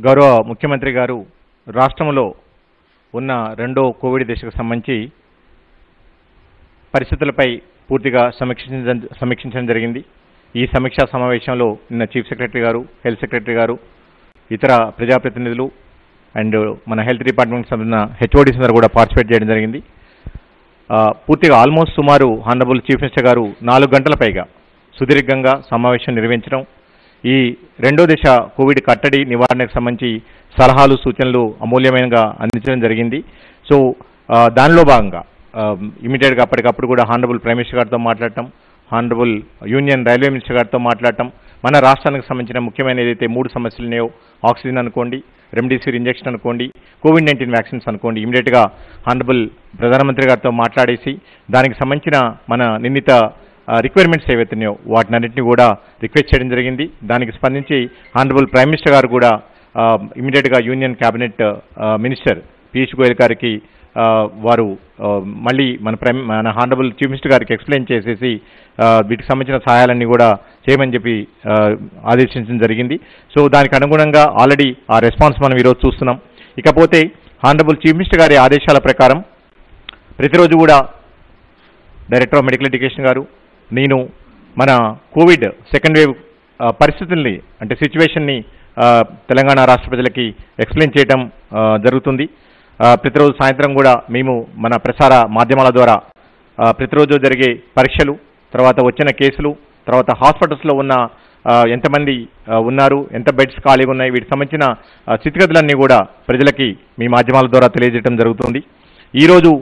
గౌరవ ముఖ్యమంత్రి గారు రాష్ట్రంలో ఉన్న రెండో కోవిడ్ దశకు సంబంధించి పరిస్థితులపై పూర్తిగా సమీక్షించడం జరిగింది. ఈ సమీక్షా సమావేశంలో నిన్న చీఫ్ సెక్రటరీ గారు, హెల్త్ సెక్రటరీ గారు, ఇతర ప్రజాప్రతినిధులు అండ్ మన హెల్త్ డిపార్ట్మెంట్ సంబంధించిన హెచ్ఓడీస్ అందరూ కూడా పార్టిసిపేట్ చేయడం జరిగింది. పూర్తిగా ఆల్మోస్ట్ సుమారు హానరబుల్ చీఫ్ మినిస్టర్ గారు 4 గంటల పైగా సుదీర్ఘంగా సమావేశం నిర్వహించడం, ఈ రెండో దశ కోవిడ్ కట్టడి నివారణకు సంబంధించి సలహాలు సూచనలు అమూల్యమైనగా అందించడం జరిగింది. సో దానిలో భాగంగా ఇమీడియట్గా అప్పటికప్పుడు కూడా హానరబుల్ ప్రైమ్ మినిస్టర్ గారితో మాట్లాడటం, హానరబుల్ యూనియన్ రైల్వే మినిస్టర్ గారితో మాట్లాడటం, మన రాష్ట్రానికి సంబంధించిన ముఖ్యమైన ఏదైతే 3 సమస్యలు ఉన్నాయో, ఆక్సిజన్ అనుకోండి, రెమ్డెసివిర్ ఇంజెక్షన్ అనుకోండి, కోవిడ్-19 వ్యాక్సిన్స్ అనుకోండి, ఇమీడియట్గా హానరబుల్ ప్రధానమంత్రి గారితో మాట్లాడేసి దానికి సంబంధించిన మన నిర్ణీత రిక్వైర్మెంట్స్ ఏవైతున్నాయో వాటినన్నింటినీ కూడా రిక్వెస్ట్ చేయడం జరిగింది. దానికి స్పందించి హానరబుల్ ప్రైమ్ మినిస్టర్ గారు కూడా ఇమీడియట్గా union cabinet minister Piyush Goyal గారికి వారు మళ్ళీ మన హానరబుల్ చీఫ్ మినిస్టర్ గారికి ఎక్స్ప్లెయిన్ చేసేసి వీటికి సంబంధించిన సహాయాలన్నీ కూడా చేయమని చెప్పి ఆదేశించడం జరిగింది. సో దానికి అనుగుణంగా ఆల్రెడీ ఆ రెస్పాన్స్ మనం ఈరోజు చూస్తున్నాం. ఇకపోతే హానరబుల్ చీఫ్ మినిస్టర్ గారి ఆదేశాల ప్రకారం ప్రతిరోజు కూడా డైరెక్టర్ ఆఫ్ మెడికల్ ఎడ్యుకేషన్ గారు, నేను మన కోవిడ్ సెకండ్ వేవ్ పరిస్థితుల్ని అంటే సిచ్యువేషన్ని తెలంగాణ రాష్ట్ర ప్రజలకి ఎక్స్ప్లెయిన్ చేయడం జరుగుతుంది. ప్రతిరోజు సాయంత్రం కూడా మేము మన ప్రసార మాధ్యమాల ద్వారా ప్రతిరోజు జరిగే పరీక్షలు, తర్వాత వచ్చిన కేసులు, తర్వాత హాస్పిటల్స్లో ఉన్న ఎంతమంది ఉన్నారు, ఎంత బెడ్స్ ఖాళీగా ఉన్నాయి, వీటికి సంబంధించిన స్థితిగతులన్నీ కూడా ప్రజలకి మీ మాధ్యమాల ద్వారా తెలియజేయడం జరుగుతుంది. ఈరోజు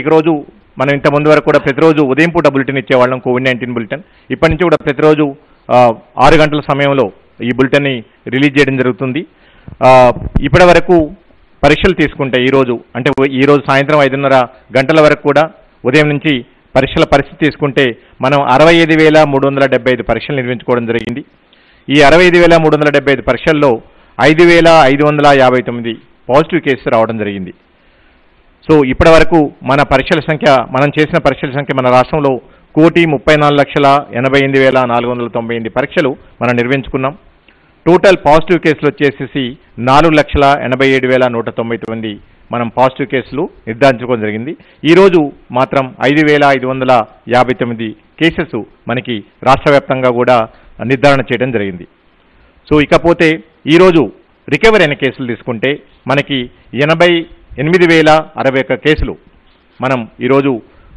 ఈరోజు మనం ఇంత ముందు వరకు కూడా ప్రతిరోజు ఉదయం పూట బులెటిన్ ఇచ్చేవాళ్ళం, కోవిడ్-19 బులెటిన్. ఇప్పటి నుంచి కూడా ప్రతిరోజు 6 గంటల సమయంలో ఈ బులెటిన్ని రిలీజ్ చేయడం జరుగుతుంది. ఇప్పటి వరకు పరీక్షలు తీసుకుంటే ఈరోజు సాయంత్రం 5:30 గంటల వరకు కూడా ఉదయం నుంచి పరీక్షల పరిస్థితి తీసుకుంటే మనం 65,375 పరీక్షలు నిర్వహించుకోవడం జరిగింది. ఈ 65,375 పరీక్షల్లో 5,559 పాజిటివ్ కేసులు రావడం జరిగింది. సో ఇప్పటి వరకు మనం చేసిన పరీక్షల సంఖ్య మన రాష్ట్రంలో 1,34,88,498 పరీక్షలు మనం నిర్వహించుకున్నాం. టోటల్ పాజిటివ్ కేసులు వచ్చేసి 4,87,199 మనం పాజిటివ్ కేసులు నిర్ధారించుకోవడం జరిగింది. ఈరోజు మాత్రం 5,559 కేసెస్ మనకి రాష్ట్ర వ్యాప్తంగా కూడా నిర్ధారణ చేయడం జరిగింది. సో ఇకపోతే ఈరోజు రికవరీ అయిన కేసులు తీసుకుంటే మనకి 88,061 కేసులు మనం ఈరోజు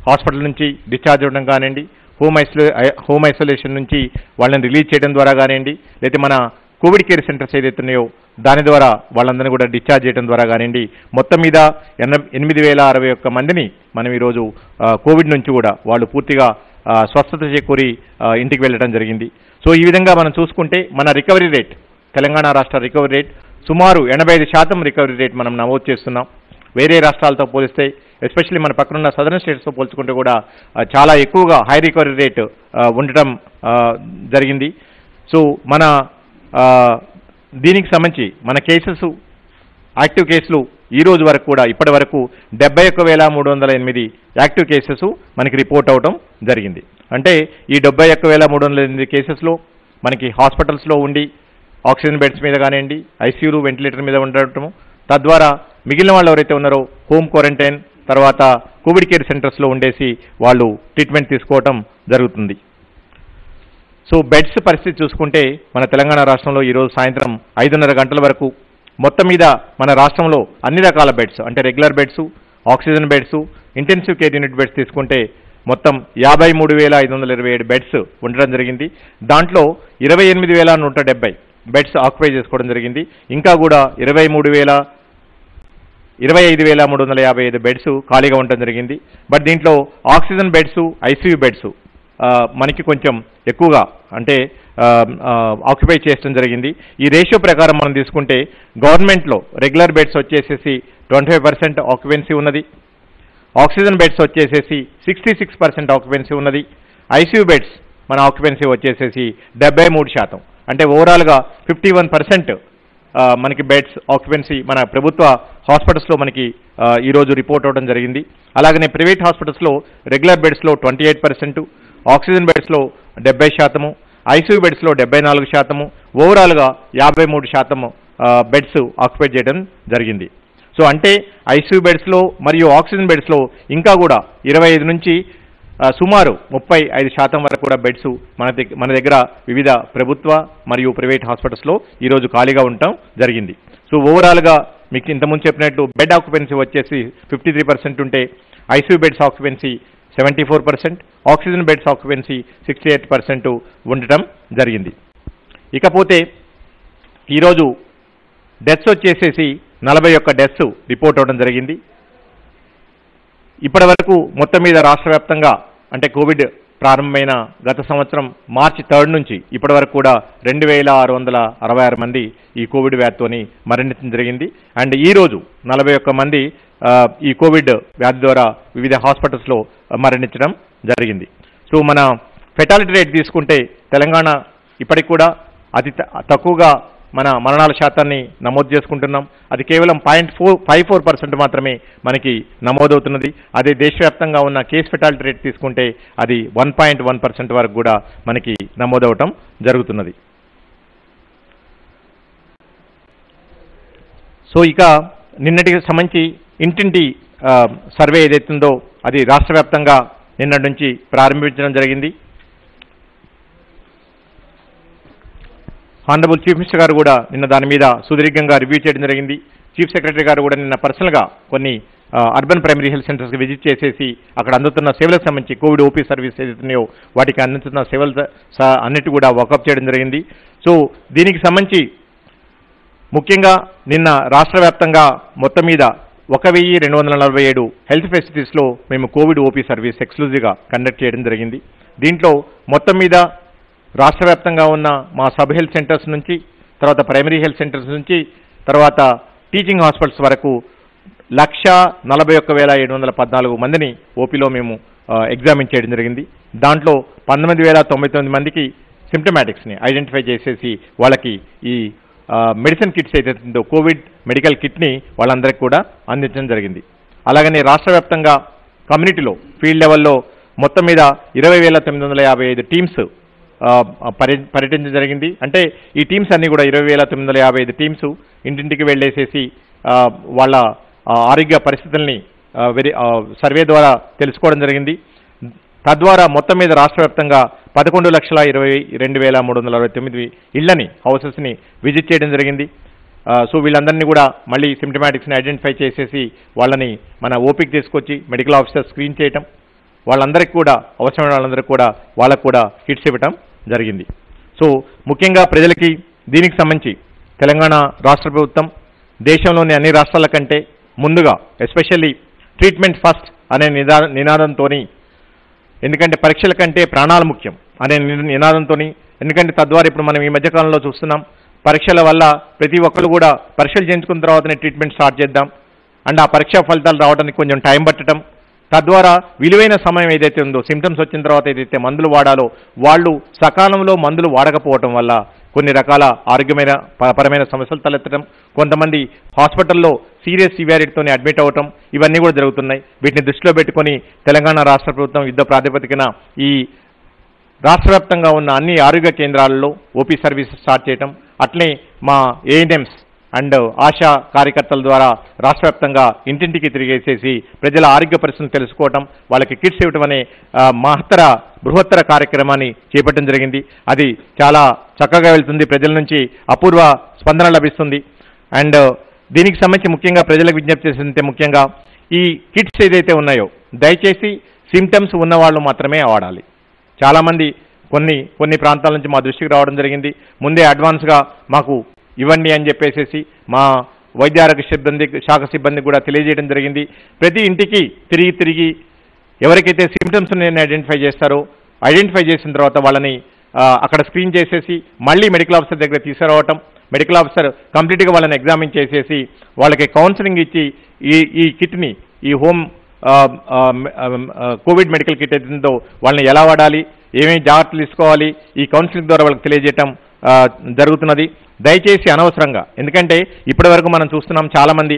హాస్పిటల్ నుంచి డిశ్చార్జ్ అవ్వడం కానివ్వండి, హోమ్ ఐసోలేషన్ నుంచి వాళ్ళని రిలీజ్ చేయడం ద్వారా కానివ్వండి, లేకపోతే మన కోవిడ్ కేర్ సెంటర్స్ ఏదైతున్నాయో దాని ద్వారా వాళ్ళందరినీ కూడా డిశ్చార్జ్ చేయడం ద్వారా కానివ్వండి, మొత్తం మీద 8,061 మందిని మనం ఈరోజు కోవిడ్ నుంచి కూడా వాళ్ళు పూర్తిగా స్వస్థత చేకూరి ఇంటికి వెళ్ళడం జరిగింది. సో ఈ విధంగా మనం చూసుకుంటే మన రికవరీ రేట్, తెలంగాణ రాష్ట్ర రికవరీ రేట్ సుమారు 85% రికవరీ రేట్ మనం నమోదు చేస్తున్నాం. వేరే రాష్ట్రాలతో పోలిస్తే, ఎస్పెషల్లీ మన పక్కనున్న సదరన్ స్టేట్స్తో పోల్చుకుంటే కూడా చాలా ఎక్కువగా హై రికవరీ రేట్ ఉండటం జరిగింది. సో మన దీనికి సంబంధించి మన కేసెస్, యాక్టివ్ కేసులు ఈ రోజు వరకు కూడా ఇప్పటి వరకు 71,308 యాక్టివ్ కేసెస్ మనకి రిపోర్ట్ అవడం జరిగింది. అంటే ఈ 71,308 కేసెస్లో మనకి హాస్పిటల్స్లో ఉండి ఆక్సిజన్ బెడ్స్ మీద కానివ్వండి, ఐసీయూలు, వెంటిలేటర్ మీద ఉండటము, తద్వారా మిగిలిన వాళ్ళు ఎవరైతే ఉన్నారో హోమ్ క్వారంటైన్, తర్వాత కోవిడ్ కేర్ సెంటర్స్లో ఉండేసి వాళ్ళు ట్రీట్మెంట్ తీసుకోవటం జరుగుతుంది. సో బెడ్స్ పరిస్థితి చూసుకుంటే మన తెలంగాణ రాష్ట్రంలో ఈరోజు సాయంత్రం 5:30 గంటల వరకు మొత్తం మీద మన రాష్ట్రంలో అన్ని రకాల బెడ్స్ అంటే regular beds, oxygen beds, intensive care unit beds తీసుకుంటే మొత్తం 53,527 బెడ్స్ ఉండడం జరిగింది. దాంట్లో 28,170 బెడ్స్ ఆక్యుపై చేసుకోవడం జరిగింది. ఇంకా కూడా 25,355 బెడ్స్ ఖాళీగా ఉండడం జరిగింది. బట్ దీంట్లో ఆక్సిజన్ బెడ్స్, ఐసీయూ బెడ్స్ మనకి కొంచెం ఎక్కువగా అంటే ఆక్యుపై చేయడం జరిగింది. ఈ రేషియో ప్రకారం మనం తీసుకుంటే గవర్నమెంట్లో రెగ్యులర్ బెడ్స్ వచ్చేసేసి 25% ఆక్యుపెన్సీ ఉన్నది, ఆక్సిజన్ బెడ్స్ వచ్చేసేసి 66% ఆక్యుపెన్సీ ఉన్నది, ఐసీయూ బెడ్స్ మన ఆక్యుపెన్సీ వచ్చేసేసి 73%. అంటే ఓవరాల్గా 51% మనకి బెడ్స్ ఆక్యుపెన్సీ మన ప్రభుత్వ హాస్పిటల్స్లో మనకి ఈరోజు రిపోర్ట్ అవ్వడం జరిగింది. అలాగనే ప్రైవేట్ హాస్పిటల్స్లో రెగ్యులర్ బెడ్స్లో 28%, ఆక్సిజన్ బెడ్స్లో 70%, ఐసీయూ బెడ్స్లో 74%, ఓవరాల్గా 53% బెడ్స్ ఆక్యుపై చేయడం జరిగింది. సో అంటే ఐసీయూ బెడ్స్లో మరియు ఆక్సిజన్ బెడ్స్లో ఇంకా కూడా 25 నుంచి సుమారు 35% వరకు కూడా బెడ్స్ మన దగ్గర వివిధ ప్రభుత్వ మరియు ప్రైవేట్ హాస్పిటల్స్లో ఈరోజు ఖాళీగా ఉండటం జరిగింది. సో ఓవరాల్గా మీకు ఇంతకుముందు చెప్పినట్టు బెడ్ ఆక్యుపెన్సీ వచ్చేసి 53% ఉంటే ICU beds occupancy 74%, oxygen beds occupancy 68% ఉండటం జరిగింది. ఇకపోతే ఈరోజు డెత్స్ వచ్చేసేసి 41 డెత్స్ రిపోర్ట్ అవ్వడం జరిగింది. ఇప్పటి వరకు మొత్తం మీద రాష్ట్ర వ్యాప్తంగా అంటే కోవిడ్ ప్రారంభమైన గత సంవత్సరం మార్చి 3 నుంచి ఇప్పటి వరకు కూడా 2666 మంది ఈ కోవిడ్ వ్యాధితోని మరణించడం జరిగింది. అండ్ ఈరోజు 41 మంది ఈ కోవిడ్ వ్యాధి ద్వారా వివిధ హాస్పిటల్స్లో మరణించడం జరిగింది. సో మన ఫెటాలిటీ రేట్ తీసుకుంటే తెలంగాణ ఇప్పటికి కూడా అతి తక్కువగా మన మరణాల శాతాన్ని నమోదు చేసుకుంటున్నాం. అది కేవలం 0.54% మాత్రమే మనకి నమోదవుతున్నది. అదే దేశవ్యాప్తంగా ఉన్న కేసు ఫెటాలిటీ రేట్ తీసుకుంటే అది 1.1% వరకు కూడా మనకి నమోదవటం జరుగుతున్నది. సో ఇక నిన్నటికి సంబంధించి ఇంటింటి సర్వే ఏదైతుందో అది రాష్ట్ర వ్యాప్తంగా నిన్నటి నుంచి ప్రారంభించడం జరిగింది. హానరబుల్ చీఫ్ మినిస్టర్ గారు కూడా నిన్న దాని మీద సుదీర్ఘంగా రివ్యూ చేయడం జరిగింది. చీఫ్ సెక్రటరీ గారు కూడా నిన్న పర్సనల్గా కొన్ని అర్బన్ ప్రైమరీ హెల్త్ సెంటర్స్కి విజిట్ చేసేసి అక్కడ అందుతున్న సేవలకు సంబంధించి కోవిడ్ ఓపీ సర్వీస్ ఏదైతున్నాయో వాటికి అందుతున్న సేవలు అన్నిటి కూడా వాకప్ చేయడం జరిగింది. సో దీనికి సంబంధించి ముఖ్యంగా నిన్న రాష్ట్ర వ్యాప్తంగా మొత్తం మీద 1247 హెల్త్ ఫెసిలిటీస్లో మేము కోవిడ్ ఓపీ సర్వీస్ ఎక్స్క్లూజివ్గా కండక్ట్ చేయడం జరిగింది. దీంట్లో మొత్తం మీద రాష్ట్ర వ్యాప్తంగా ఉన్న మా సబ్ హెల్త్ సెంటర్స్ నుంచి, తర్వాత ప్రైమరీ హెల్త్ సెంటర్స్ నుంచి, తర్వాత టీచింగ్ హాస్పిటల్స్ వరకు 141,714 మందిని ఓపీలో మేము ఎగ్జామిన్ చేయడం జరిగింది. దాంట్లో 19,099 మందికి సిమ్టమాటిక్స్ని ఐడెంటిఫై చేసేసి వాళ్ళకి ఈ మెడిసిన్ కిట్స్ ఏదైతుందో కోవిడ్ మెడికల్ కిట్ని వాళ్ళందరికీ కూడా అందించడం జరిగింది. అలాగనే రాష్ట్ర వ్యాప్తంగా కమ్యూనిటీలో ఫీల్డ్ లెవెల్లో మొత్తం మీద 20,955 టీమ్స్ పర్యటించడం జరిగింది. అంటే ఈ టీమ్స్ అన్నీ కూడా 20,955 టీమ్స్ ఇంటింటికి వెళ్ళేసేసి వాళ్ళ ఆరోగ్య పరిస్థితుల్ని సర్వే ద్వారా తెలుసుకోవడం జరిగింది. తద్వారా మొత్తం మీద రాష్ట్ర వ్యాప్తంగా 11,22,369 ఇళ్లని హౌసెస్ని విజిట్ చేయడం జరిగింది. సో వీళ్ళందరినీ కూడా మళ్ళీ సిమ్టమాటిక్స్ని ఐడెంటిఫై చేసేసి వాళ్ళని మన ఓపీకి తీసుకొచ్చి మెడికల్ ఆఫీసర్ స్క్రీన్ చేయటం, వాళ్ళందరికీ కూడా అవసరమైన వాళ్ళందరికీ కూడా వాళ్ళకు కూడా కిట్స్ ఇవ్వటం జరిగింది. సో ముఖ్యంగా ప్రజలకి దీనికి సంబంధించి తెలంగాణ రాష్ట్ర ప్రభుత్వం దేశంలోని అన్ని రాష్ట్రాల కంటే ముందుగా ఎస్పెషల్లీ ట్రీట్మెంట్ ఫస్ట్ అనే నినాదంతో, ఎందుకంటే పరీక్షల కంటే ప్రాణాలు ముఖ్యం అనే నినాదంతో, ఎందుకంటే తద్వారా ఇప్పుడు మనం ఈ మధ్యకాలంలో చూస్తున్నాం పరీక్షల వల్ల ప్రతి ఒక్కరు కూడా పరీక్షలు చేయించుకున్న తర్వాతనే ట్రీట్మెంట్ స్టార్ట్ చేద్దాం అండ్ ఆ పరీక్షా ఫలితాలు రావడానికి కొంచెం టైం పట్టడం, తద్వారా విలువైన సమయం ఏదైతే ఉందో సిమ్టమ్స్ వచ్చిన తర్వాత ఏదైతే మందులు వాడాలో వాళ్ళు సకాలంలో మందులు వాడకపోవటం వల్ల కొన్ని రకాల పరమైన సమస్యలు తలెత్తడం, కొంతమంది హాస్పిటల్లో సీరియస్ సివియారిటీతోనే అడ్మిట్ అవ్వటం, ఇవన్నీ కూడా జరుగుతున్నాయి. వీటిని దృష్టిలో పెట్టుకొని తెలంగాణ రాష్ట్ర ప్రభుత్వం యుద్ధ ప్రాతిపదికన ఈ రాష్ట్ర వ్యాప్తంగా ఉన్న అన్ని ఆరోగ్య కేంద్రాలలో ఓపీ సర్వీసెస్ స్టార్ట్ చేయటం, అట్లే మా ఏఎన్ఎంస్ అండ్ ఆశా కార్యకర్తల ద్వారా రాష్ట్ర వ్యాప్తంగా ఇంటింటికి తిరిగేసేసి ప్రజల ఆరోగ్య పరిస్థితులను తెలుసుకోవటం, వాళ్ళకి కిట్స్ ఇవ్వటం అనే బృహత్తర కార్యక్రమాన్ని చేపట్టడం జరిగింది. అది చాలా చక్కగా వెళ్తుంది, ప్రజల నుంచి అపూర్వ స్పందన లభిస్తుంది. అండ్ దీనికి సంబంధించి ముఖ్యంగా ప్రజలకు విజ్ఞప్తి చేసిందంటే ముఖ్యంగా ఈ కిట్స్ ఏదైతే ఉన్నాయో దయచేసి సిమ్టమ్స్ ఉన్నవాళ్ళు మాత్రమే వాడాలి. చాలామంది కొన్ని ప్రాంతాల నుంచి మా దృష్టికి రావడం జరిగింది, ముందే అడ్వాన్స్గా మాకు ఇవ్వండి అని చెప్పేసి మా వైద్య ఆరోగ్య శాఖ సిబ్బంది కూడా తెలియజేయడం జరిగింది. ప్రతి ఇంటికి తిరిగి ఎవరికైతే సిమ్టమ్స్ ఐడెంటిఫై చేస్తారో ఐడెంటిఫై చేసిన తర్వాత వాళ్ళని అక్కడ స్క్రీన్ చేసేసి మళ్ళీ మెడికల్ ఆఫీసర్ దగ్గర తీసుకురావటం, మెడికల్ ఆఫీసర్ కంప్లీట్గా వాళ్ళని ఎగ్జామిన్ చేసేసి వాళ్ళకి కౌన్సిలింగ్ ఇచ్చి ఈ కిట్ని ఈ హోమ్ కోవిడ్ మెడికల్ కిట్ ఏదో వాళ్ళని ఎలా వాడాలి, ఏమేమి జాగ్రత్తలు తీసుకోవాలి, ఈ కౌన్సిలింగ్ ద్వారా వాళ్ళకి తెలియజేయటం జరుగుతున్నది. దయచేసి అనవసరంగా, ఎందుకంటే ఇప్పటి వరకు మనం చూస్తున్నాం చాలామంది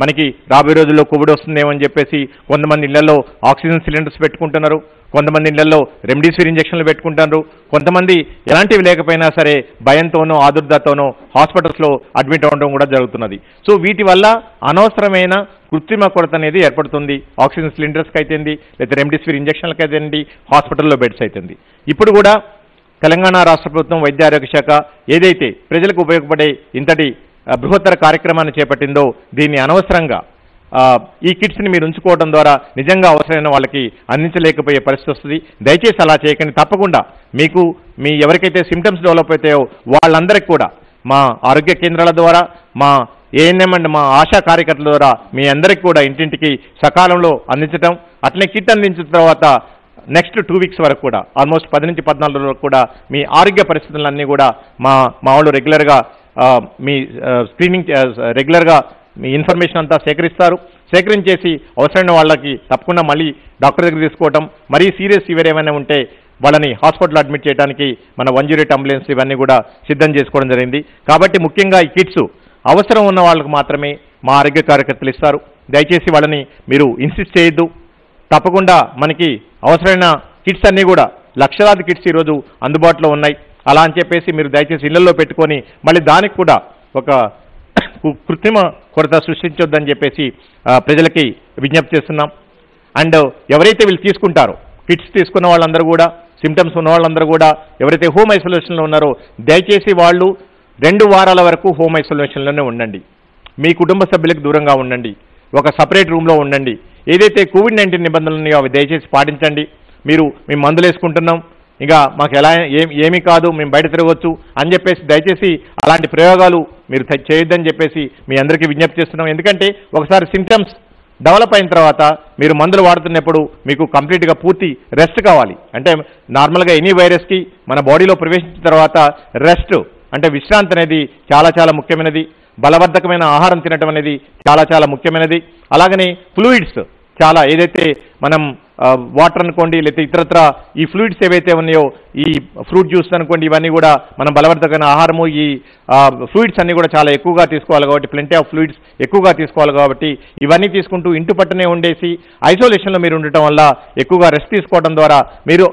మనకి రాబోయే రోజుల్లో కోవిడ్ వస్తుందేమో అని చెప్పేసి కొంతమంది ఇళ్లలో ఆక్సిజన్ సిలిండర్స్ పెట్టుకుంటున్నారు, కొంతమంది ఇళ్లలో రెమ్డెసివిర్ ఇంజక్షన్లు పెట్టుకుంటున్నారు, కొంతమంది ఎలాంటివి లేకపోయినా సరే భయంతోనో ఆదుర్దాతోనో హాస్పిటల్స్లో అడ్మిట్ అవ్వడం కూడా జరుగుతున్నది. సో వీటి వల్ల అనవసరమైన కృత్రిమ కొరత అనేది ఏర్పడుతుంది. ఆక్సిజన్ సిలిండర్స్కి అయితేంది, లేదా రెమ్డెసివిర్ ఇంజక్షన్లకు అయితేంది, హాస్పిటల్లో బెడ్స్ అయితేంది. ఇప్పుడు కూడా తెలంగాణ రాష్ట్ర ప్రభుత్వం వైద్య ఆరోగ్య శాఖ ఏదైతే ప్రజలకు ఉపయోగపడే ఇంతటి బృహత్తర కార్యక్రమాన్ని చేపట్టిందో దీన్ని అనవసరంగా ఈ కిట్స్ని మీరు ఉంచుకోవడం ద్వారా నిజంగా అవసరమైన వాళ్ళకి అందించలేకపోయే పరిస్థితి వస్తుంది. దయచేసి అలా చేయకండి. తప్పకుండా మీకు మీ ఎవరికైతే సిమ్టమ్స్ డెవలప్ అవుతాయో వాళ్ళందరికీ కూడా మా ఆరోగ్య కేంద్రాల ద్వారా, మా ఏఎన్ఎం అండ్ మా ఆశా కార్యకర్తల ద్వారా మీ అందరికీ కూడా ఇంటింటికి సకాలంలో అందించడం, అట్లనే కిట్ అందించిన తర్వాత నెక్స్ట్ 2 వీక్స్ వరకు కూడా ఆల్మోస్ట్ 10 నుంచి 14 రోజుల వరకు కూడా మీ ఆరోగ్య పరిస్థితులన్నీ కూడా మా వాళ్ళు రెగ్యులర్గా మీ స్క్రీనింగ్ రెగ్యులర్గా మీ ఇన్ఫర్మేషన్ అంతా సేకరించేసి అవసరమైన వాళ్ళకి తప్పకుండా మళ్ళీ డాక్టర్ దగ్గర తీసుకోవటం, మరీ సీరియస్ ఫీవర్ ఏమైనా ఉంటే వాళ్ళని హాస్పిటల్లో అడ్మిట్ చేయడానికి మన 108 అంబులెన్స్ ఇవన్నీ కూడా సిద్ధం చేసుకోవడం జరిగింది. కాబట్టి ముఖ్యంగా ఈ కిట్స్ అవసరం ఉన్న వాళ్ళకు మాత్రమే మా ఆరోగ్య కార్యకర్తలు ఇస్తారు. దయచేసి వాళ్ళని మీరు ఇన్సిస్ట్ చేయొద్దు. తప్పకుండా మనకి అవసరమైన కిట్స్ అన్నీ కూడా లక్షలాది కిట్స్ ఈరోజు అందుబాటులో ఉన్నాయి. అలా అని చెప్పేసి మీరు దయచేసి ఇళ్లలో పెట్టుకొని మళ్ళీ దానికి కూడా ఒక కృత్రిమ కొరత సృష్టించొద్దని చెప్పేసి ప్రజలకి విజ్ఞప్తి చేస్తున్నాం. అండ్ ఎవరైతే వీళ్ళు తీసుకుంటారో కిట్స్ తీసుకున్న వాళ్ళందరూ కూడా, సిమ్టమ్స్ ఉన్న వాళ్ళందరూ కూడా ఎవరైతే హోమ్ ఐసోలేషన్లో ఉన్నారో దయచేసి వాళ్ళు 2 వారాల వరకు హోమ్ ఐసోలేషన్లోనే ఉండండి. మీ కుటుంబ సభ్యులకు దూరంగా ఉండండి. ఒక సపరేట్ రూమ్లో ఉండండి. ఏదైతే కోవిడ్-19 నిబంధనలు ఉన్నాయో అవి దయచేసి పాటించండి. మేము మందులు వేసుకుంటున్నాం, ఇంకా మాకు ఏమీ కాదు, మేము బయట తిరగవచ్చు అని చెప్పేసి దయచేసి అలాంటి ప్రయోగాలు మీరు చేయొద్దని చెప్పేసి మీ అందరికీ విజ్ఞప్తి చేస్తున్నాం. ఎందుకంటే ఒకసారి సిమ్టమ్స్ డెవలప్ అయిన తర్వాత మీరు మందులు వాడుతున్నప్పుడు మీకు కంప్లీట్గా పూర్తి రెస్ట్ కావాలి. అంటే నార్మల్గా ఎనీ వైరస్కి మన బాడీలో ప్రవేశించిన తర్వాత రెస్ట్ అంటే విశ్రాంతి అనేది చాలా చాలా ముఖ్యమైనది. బలవర్ధకమైన ఆహారం తినడం అనేది చాలా చాలా ముఖ్యమైనది. అలాగనే ఫ్లూయిడ్స్ చాలా, ఏదైతే మనం వాటర్ అనుకోండి, లేకపోతే ఇతరత్ర ఈ ఫ్లూయిడ్స్ ఏవైతే ఉన్నాయో, ఈ ఫ్రూట్ జ్యూస్ అనుకోండి, ఇవన్నీ కూడా మనం బలవర్ధకమైన ఆహారము, ఈ ఫ్లూయిడ్స్ అన్నీ కూడా చాలా ఎక్కువగా తీసుకోవాలి కాబట్టి, ప్లెంటీ ఆఫ్ ఫ్లూయిడ్స్ ఎక్కువగా తీసుకోవాలి కాబట్టి ఇవన్నీ తీసుకుంటూ ఇంటి పట్టునే ఉండేసి ఐసోలేషన్లో మీరు ఉండటం వల్ల ఎక్కువగా రెస్ట్ తీసుకోవడం ద్వారా మీరు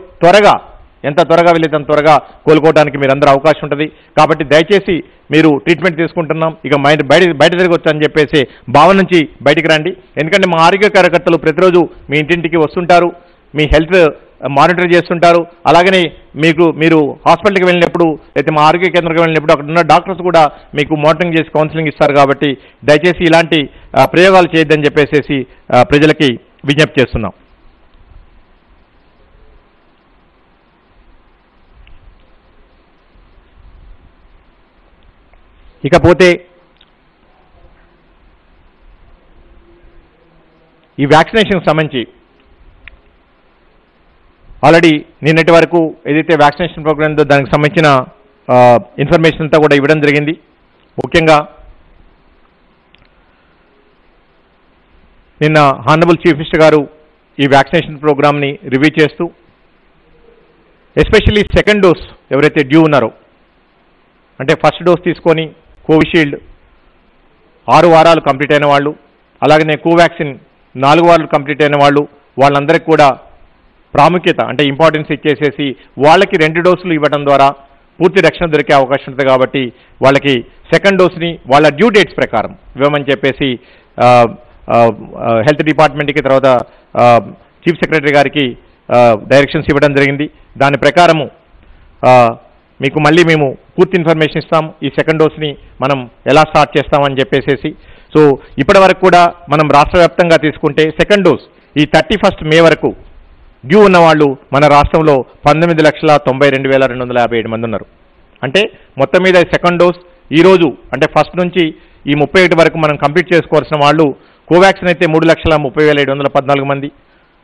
ఎంత త్వరగా వెళ్ళేది అంత త్వరగా కోలుకోవడానికి మీరందరూ అవకాశం ఉంటుంది. కాబట్టి దయచేసి మీరు ట్రీట్మెంట్ తీసుకుంటున్నాం, ఇక బయట తిరగొచ్చు అని చెప్పేసి భావన నుంచి బయటికి రండి. ఎందుకంటే మా ఆరోగ్య కార్యకర్తలు ప్రతిరోజు మీ ఇంటింటికి వస్తుంటారు, మీ హెల్త్ మానిటర్ చేస్తుంటారు. అలాగనే మీరు హాస్పిటల్కి వెళ్ళినప్పుడు అయితే మా ఆరోగ్య కేంద్రానికి వెళ్ళినప్పుడు అక్కడ ఉన్న డాక్టర్స్ కూడా మీకు మానిటరింగ్ చేసి కౌన్సిలింగ్ ఇస్తారు. కాబట్టి దయచేసి ఇలాంటి ప్రయోగాలు చేయొద్దని చెప్పేసి ప్రజలకి విజ్ఞప్తి చేస్తున్నాం. ఇకపోతే ఈ వ్యాక్సినేషన్కి సంబంధించి ఆల్రెడీ నిన్నటి వరకు ఏదైతే వ్యాక్సినేషన్ ప్రోగ్రామ్ ఉందో దానికి సంబంధించిన ఇన్ఫర్మేషన్ అంతా కూడా ఇవ్వడం జరిగింది. ముఖ్యంగా నిన్న హానరబుల్ చీఫ్ మినిస్టర్ గారు ఈ వ్యాక్సినేషన్ ప్రోగ్రామ్ని రివ్యూ చేస్తూ ఎస్పెషల్లీ సెకండ్ డోస్ ఎవరైతే డ్యూ ఉన్నారో, అంటే ఫస్ట్ డోస్ తీసుకొని కోవిషీల్డ్ 6 వారాలు కంప్లీట్ అయిన వాళ్ళు, అలాగనే కోవాక్సిన్ 4 వారాలు కంప్లీట్ అయిన వాళ్ళందరికీ కూడా ప్రాముఖ్యత అంటే ఇంపార్టెన్స్ ఇచ్చేసేసి వాళ్ళకి 2 డోసులు ఇవ్వడం ద్వారా పూర్తి రక్షణ దొరికే అవకాశం ఉంటుంది. కాబట్టి వాళ్ళకి సెకండ్ డోస్ని వాళ్ళ డ్యూ డేట్స్ ప్రకారం ఇవ్వమని చెప్పేసి హెల్త్ డిపార్ట్మెంట్కి తర్వాత చీఫ్ సెక్రటరీ గారికి డైరెక్షన్స్ ఇవ్వడం జరిగింది. దాని ప్రకారము మీకు మళ్ళీ మేము పూర్తి ఇన్ఫర్మేషన్ ఇస్తాం. ఈ సెకండ్ డోస్ని మనం ఎలా స్టార్ట్ చేస్తామని చెప్పేసి. సో ఇప్పటి వరకు కూడా మనం రాష్ట్ర వ్యాప్తంగా తీసుకుంటే సెకండ్ డోస్ ఈ 31 మే వరకు డ్యూ ఉన్నవాళ్ళు మన రాష్ట్రంలో 19,92,257 మంది ఉన్నారు. అంటే మొత్తం మీద సెకండ్ డోస్ ఈరోజు అంటే ఫస్ట్ నుంచి ఈ 31 వరకు మనం కంప్లీట్ చేసుకోవాల్సిన వాళ్ళు కోవాక్సిన్ అయితే 3,30,714 మంది,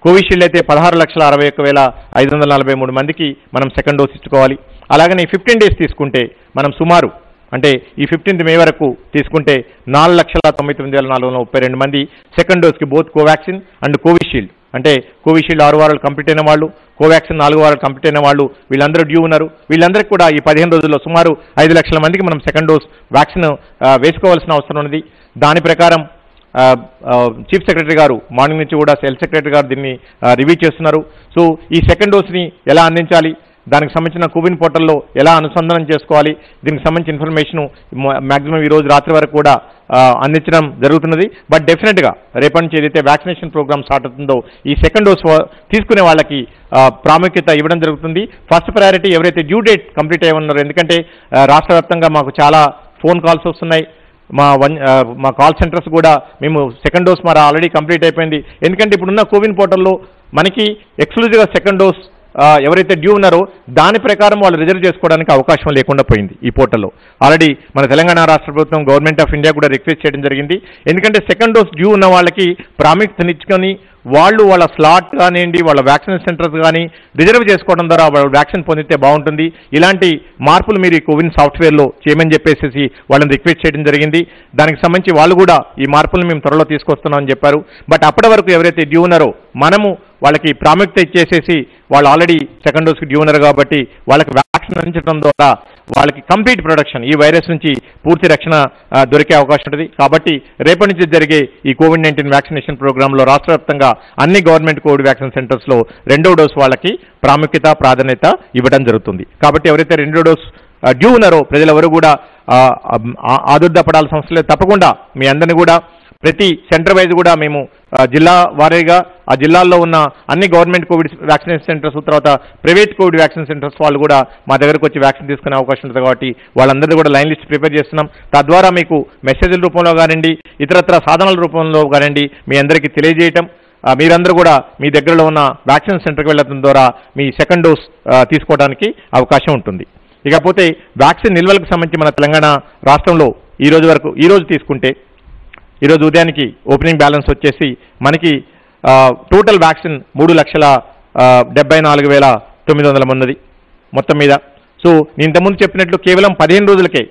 కోవిషీల్డ్ అయితే 16,61,543 మందికి మనం సెకండ్ డోస్ ఇచ్చుకోవాలి. అలాగనే 15 డేస్ తీసుకుంటే మనం సుమారు అంటే ఈ 15th మే వరకు తీసుకుంటే 4,99,432 మంది సెకండ్ డోస్కి బోత్ కోవాక్సిన్ అండ్ కోవిషీల్డ్ అంటే కోవిషీల్డ్ 6 వారాలు కంప్లీట్ అయిన వాళ్ళు, కోవాక్సిన్ 4 వారాలు కంప్లీట్ అయిన వాళ్ళు వీళ్ళందరూ డ్యూ ఉన్నారు. వీళ్ళందరికీ కూడా ఈ 15 రోజుల్లో సుమారు 5 లక్షల మందికి మనం సెకండ్ డోస్ వ్యాక్సిన్ వేసుకోవాల్సిన అవసరం ఉన్నది. దాని ప్రకారం చీఫ్ సెక్రటరీ గారు మార్నింగ్ నుంచి కూడా హెల్త్ సెక్రటరీ గారు దీన్ని రివ్యూ చేస్తున్నారు. సో ఈ సెకండ్ డోస్ని ఎలా అందించాలి, దానికి సంబంధించిన కోవిన్ పోర్టల్లో ఎలా అనుసంధానం చేసుకోవాలి, దీనికి సంబంధించిన ఇన్ఫర్మేషన్ మ్యాక్సిమం ఈ రోజు రాత్రి వరకు కూడా అందించడం జరుగుతున్నది. బట్ డెఫినెట్గా రేపటి నుంచి ఏదైతే వ్యాక్సినేషన్ ప్రోగ్రామ్ స్టార్ట్ అవుతుందో ఈ సెకండ్ డోస్ తీసుకునే వాళ్ళకి ప్రాముఖ్యత ఇవ్వడం జరుగుతుంది. ఫస్ట్ ప్రయారిటీ ఎవరైతే డ్యూ డేట్ కంప్లీట్ అయ్యి ఉన్నారో, ఎందుకంటే రాష్ట్ర వ్యాప్తంగా మాకు చాలా ఫోన్ కాల్స్ వస్తున్నాయి. మా కాల్ సెంటర్స్ కూడా మేము సెకండ్ డోస్ మరి ఆల్రెడీ కంప్లీట్ అయిపోయింది, ఎందుకంటే ఇప్పుడున్న కోవిన్ పోర్టల్లో మనకి ఎక్స్క్లూజివ్గా సెకండ్ డోస్ ఎవరైతే డ్యూ ఉన్నారో దాని ప్రకారం వాళ్ళు రిజర్వ్ చేసుకోవడానికి అవకాశం లేకుండా పోయింది ఈ పోర్టల్లో. ఆల్రెడీ మన తెలంగాణ రాష్ట్ర ప్రభుత్వం గవర్నమెంట్ ఆఫ్ ఇండియా కూడా రిక్వెస్ట్ చేయడం జరిగింది, ఎందుకంటే సెకండ్ డోస్ డ్యూ ఉన్న వాళ్ళకి ప్రాముఖ్యతనిచ్చుకొని వాళ్ళు వాళ్ళ స్లాట్ కానివ్వండి, వాళ్ళ వ్యాక్సిన్ సెంటర్స్ కానీ రిజర్వ్ చేసుకోవడం ద్వారా వాళ్ళు వ్యాక్సిన్ పొందితే బాగుంటుంది. ఇలాంటి మార్పులు మీరు ఈ కోవిన్ సాఫ్ట్వేర్లో చేయమని చెప్పేసి వాళ్ళని రిక్వెస్ట్ చేయడం జరిగింది. దానికి సంబంధించి వాళ్ళు కూడా ఈ మార్పులను మేము త్వరలో తీసుకొస్తున్నామని చెప్పారు. బట్ అప్పటి వరకు ఎవరైతే డ్యూ ఉన్నారో మనము వాళ్ళకి ప్రాముఖ్యత ఇచ్చేసేసి వాళ్ళు ఆల్రెడీ సెకండ్ డోస్కి డ్యూ ఉన్నారు కాబట్టి వాళ్ళకి వ్యాక్సిన్ అందించడం ద్వారా వాళ్ళకి కంప్లీట్ ప్రొటెక్షన్, ఈ వైరస్ నుంచి పూర్తి రక్షణ దొరికే అవకాశం ఉంటుంది. కాబట్టి రేపటి నుంచి జరిగే ఈ కోవిడ్-19 వ్యాక్సినేషన్ ప్రోగ్రాంలో రాష్ట్ర వ్యాప్తంగా అన్ని గవర్నమెంట్ కోవిడ్ వ్యాక్సిన్ సెంటర్స్లో రెండో డోస్ వాళ్ళకి ప్రాముఖ్యత ప్రాధాన్యత ఇవ్వడం జరుగుతుంది. కాబట్టి ఎవరైతే రెండో డోస్ డ్యూ ఉన్నారో ప్రజలెవరూ కూడా ఆదుర్దపడాల్సిన అవసరం లేదు. తప్పకుండా మీ అందరినీ కూడా ప్రతి సెంటర్ వైజ్ కూడా మేము జిల్లా వారీగా ఆ జిల్లాల్లో ఉన్న అన్ని గవర్నమెంట్ కోవిడ్ వ్యాక్సినేషన్ సెంటర్స్, తర్వాత ప్రైవేట్ కోవిడ్ వ్యాక్సిన్ సెంటర్స్ వాళ్ళు కూడా మా దగ్గరకు వచ్చి వ్యాక్సిన్ తీసుకునే అవకాశం ఉంటుంది. కాబట్టి వాళ్ళందరూ కూడా లైన్ లిస్ట్ ప్రిపేర్ చేస్తున్నాం. తద్వారా మీకు మెసేజ్ల రూపంలో కానివ్వండి, ఇతరత్ర సాధనాల రూపంలో కానివ్వండి మీ అందరికీ తెలియజేయటం, మీరందరూ కూడా మీ దగ్గరలో ఉన్న వ్యాక్సిన్ సెంటర్కి వెళ్ళడం ద్వారా మీ సెకండ్ డోస్ తీసుకోవడానికి అవకాశం ఉంటుంది. ఇకపోతే వ్యాక్సిన్ నిల్వలకు సంబంధించి మన తెలంగాణ రాష్ట్రంలో ఈ రోజు తీసుకుంటే ఈరోజు ఉదయానికి ఓపెనింగ్ బ్యాలెన్స్ వచ్చేసి మనకి టోటల్ వ్యాక్సిన్ 3,74,900 ఉన్నది మొత్తం మీద. సో నేను ఇంతకుముందు చెప్పినట్లు కేవలం 15 రోజులకే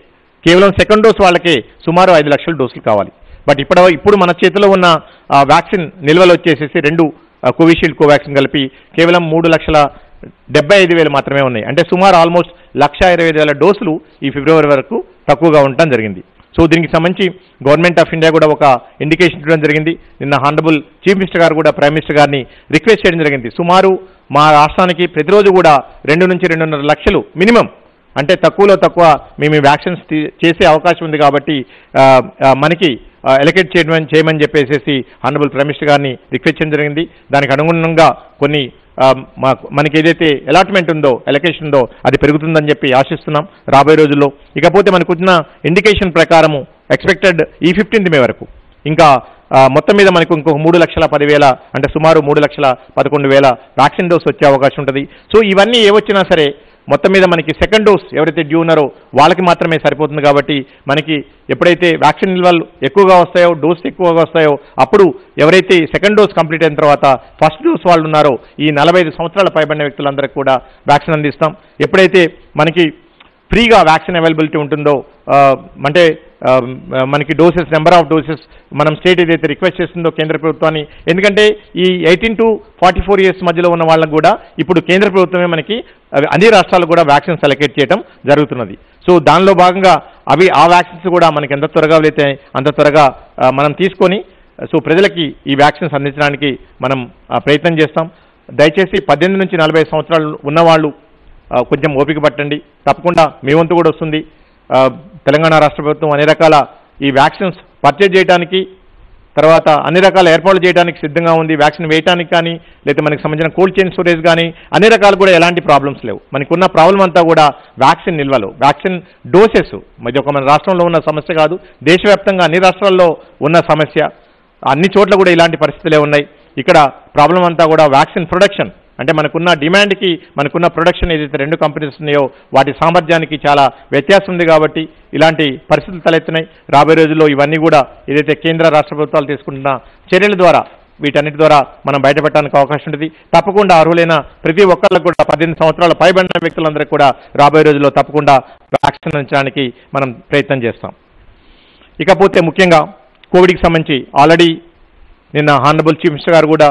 కేవలం సెకండ్ డోస్ వాళ్ళకే సుమారు 5 లక్షల డోసులు కావాలి. బట్ ఇప్పుడు మన చేతిలో ఉన్న వ్యాక్సిన్ నిల్వలు వచ్చేసేసి 2 కోవిషీల్డ్ కోవాక్సిన్ కలిపి కేవలం 3,75,000 మాత్రమే ఉన్నాయి. అంటే సుమారు ఆల్మోస్ట్ 1,25,000 డోసులు ఈ ఫిబ్రవరి వరకు తక్కువగా ఉండటం జరిగింది. సో దీనికి సంబంధించి గవర్నమెంట్ ఆఫ్ ఇండియా కూడా ఒక ఇండికేషన్ ఇవ్వడం జరిగింది. నిన్న హానరబుల్ చీఫ్ మినిస్టర్ గారు కూడా ప్రైమ్ మినిస్టర్ గారిని రిక్వెస్ట్ చేయడం జరిగింది. సుమారు మా రాష్ట్రానికి ప్రతిరోజు కూడా 2 నుంచి 2.5 లక్షలు మినిమం, అంటే తక్కువలో తక్కువ మేము వ్యాక్సిన్స్ చేసే అవకాశం ఉంది. కాబట్టి మనకి ఎలకేట్ చేయమని చెప్పేసి హానరబుల్ ప్రైమ్ మినిస్టర్ గారిని రిక్వెస్ట్ చేయడం జరిగింది. దానికి అనుగుణంగా కొన్ని మనకి ఏదైతే అలాట్మెంట్ ఉందో, ఎలకేషన్ ఉందో అది పెరుగుతుందని చెప్పి ఆశిస్తున్నాం రాబోయే రోజుల్లో. ఇకపోతే మనకు వచ్చిన ఇండికేషన్ ప్రకారము ఎక్స్పెక్టెడ్ ఈ 15th మే వరకు ఇంకా మొత్తం మీద మనకు ఇంకొక 3,10,000 అంటే సుమారు 3,11,000 వ్యాక్సిన్ డోస్ వచ్చే అవకాశం ఉంటుంది. సో ఇవన్నీ ఏవొచ్చినా సరే మొత్తం మీద మనకి సెకండ్ డోస్ ఎవరైతే డ్యూ ఉన్నారో వాళ్ళకి మాత్రమే సరిపోతుంది. కాబట్టి మనకి ఎప్పుడైతే వ్యాక్సిన్ నిల్వలు ఎక్కువగా వస్తాయో, డోస్ ఎక్కువగా వస్తాయో అప్పుడు ఎవరైతే సెకండ్ డోస్ కంప్లీట్ అయిన తర్వాత ఫస్ట్ డోస్ వాళ్ళు ఉన్నారో ఈ 45 సంవత్సరాల పైబడిన వ్యక్తులందరికీ కూడా వ్యాక్సిన్ అందిస్తాం. ఎప్పుడైతే మనకి ఫ్రీగా వ్యాక్సిన్ అవైలబిలిటీ ఉంటుందో, అంటే మనకి డోసెస్, నెంబర్ ఆఫ్ డోసెస్ మనం స్టేట్ ఏదైతే రిక్వెస్ట్ చేస్తుందో కేంద్ర ప్రభుత్వాన్ని, ఎందుకంటే ఈ 18 to 44 years మధ్యలో ఉన్న వాళ్ళకు కూడా ఇప్పుడు కేంద్ర ప్రభుత్వమే మనకి అన్ని రాష్ట్రాలకు కూడా వ్యాక్సిన్స్ అలొకేట్ చేయడం జరుగుతున్నది. సో దానిలో భాగంగా ఆ వ్యాక్సిన్స్ కూడా మనకి ఎంత త్వరగా అయితే అంత త్వరగా మనం తీసుకొని సో ప్రజలకి ఈ వ్యాక్సిన్స్ అందించడానికి మనం ప్రయత్నం చేస్తాం. దయచేసి 18 నుంచి 45 సంవత్సరాలు ఉన్నవాళ్ళు కొంచెం ఓపిక పట్టండి, తప్పకుండా మీ వంతు కూడా వస్తుంది. తెలంగాణ రాష్ట్ర ప్రభుత్వం అన్ని రకాల ఈ వ్యాక్సిన్స్ పర్చేజ్ చేయడానికి, తర్వాత అన్ని రకాల ఏర్పాట్లు చేయడానికి సిద్ధంగా ఉంది. వ్యాక్సిన్ వేయడానికి కానీ, లేదా మనకి సంబంధించిన కోల్డ్ చైన్ స్టోరేజ్ కానీ అన్ని రకాలు కూడా ఎలాంటి ప్రాబ్లమ్స్ లేవు. మనకున్న ప్రాబ్లం అంతా కూడా వ్యాక్సిన్ నిల్వలు, వ్యాక్సిన్ డోసెస్. ఇది ఒక మన రాష్ట్రంలో ఉన్న సమస్య కాదు, దేశవ్యాప్తంగా అన్ని రాష్ట్రాల్లో ఉన్న సమస్య. అన్ని చోట్ల కూడా ఇలాంటి పరిస్థితులే ఉన్నాయి. ఇక్కడ ప్రాబ్లం అంతా కూడా వ్యాక్సిన్ ప్రొడక్షన్, అంటే మనకున్న డిమాండ్కి మనకున్న ప్రొడక్షన్ ఏదైతే 2 కంపెనీస్ ఉన్నాయో వాటి సామర్థ్యానికి చాలా వ్యత్యాసం ఉంది. కాబట్టి ఇలాంటి పరిస్థితులు తలెత్తున్నాయి. రాబోయే రోజుల్లో ఇవన్నీ కూడా ఏదైతే కేంద్ర రాష్ట్ర ప్రభుత్వాలు తీసుకుంటున్న చర్యల ద్వారా వీటన్నిటి ద్వారా మనం బయటపెట్టడానికి అవకాశం ఉంటుంది. తప్పకుండా అర్హులైన ప్రతి ఒక్కళ్ళకు కూడా 18 సంవత్సరాల పైబడిన వ్యక్తులందరికీ కూడా రాబోయే రోజుల్లో తప్పకుండా వ్యాక్సిన్ అందించడానికి మనం ప్రయత్నం చేస్తాం. ఇకపోతే ముఖ్యంగా కోవిడ్కి సంబంధించి ఆల్రెడీ నిన్న హానరబుల్ చీఫ్ మినిస్టర్ గారు కూడా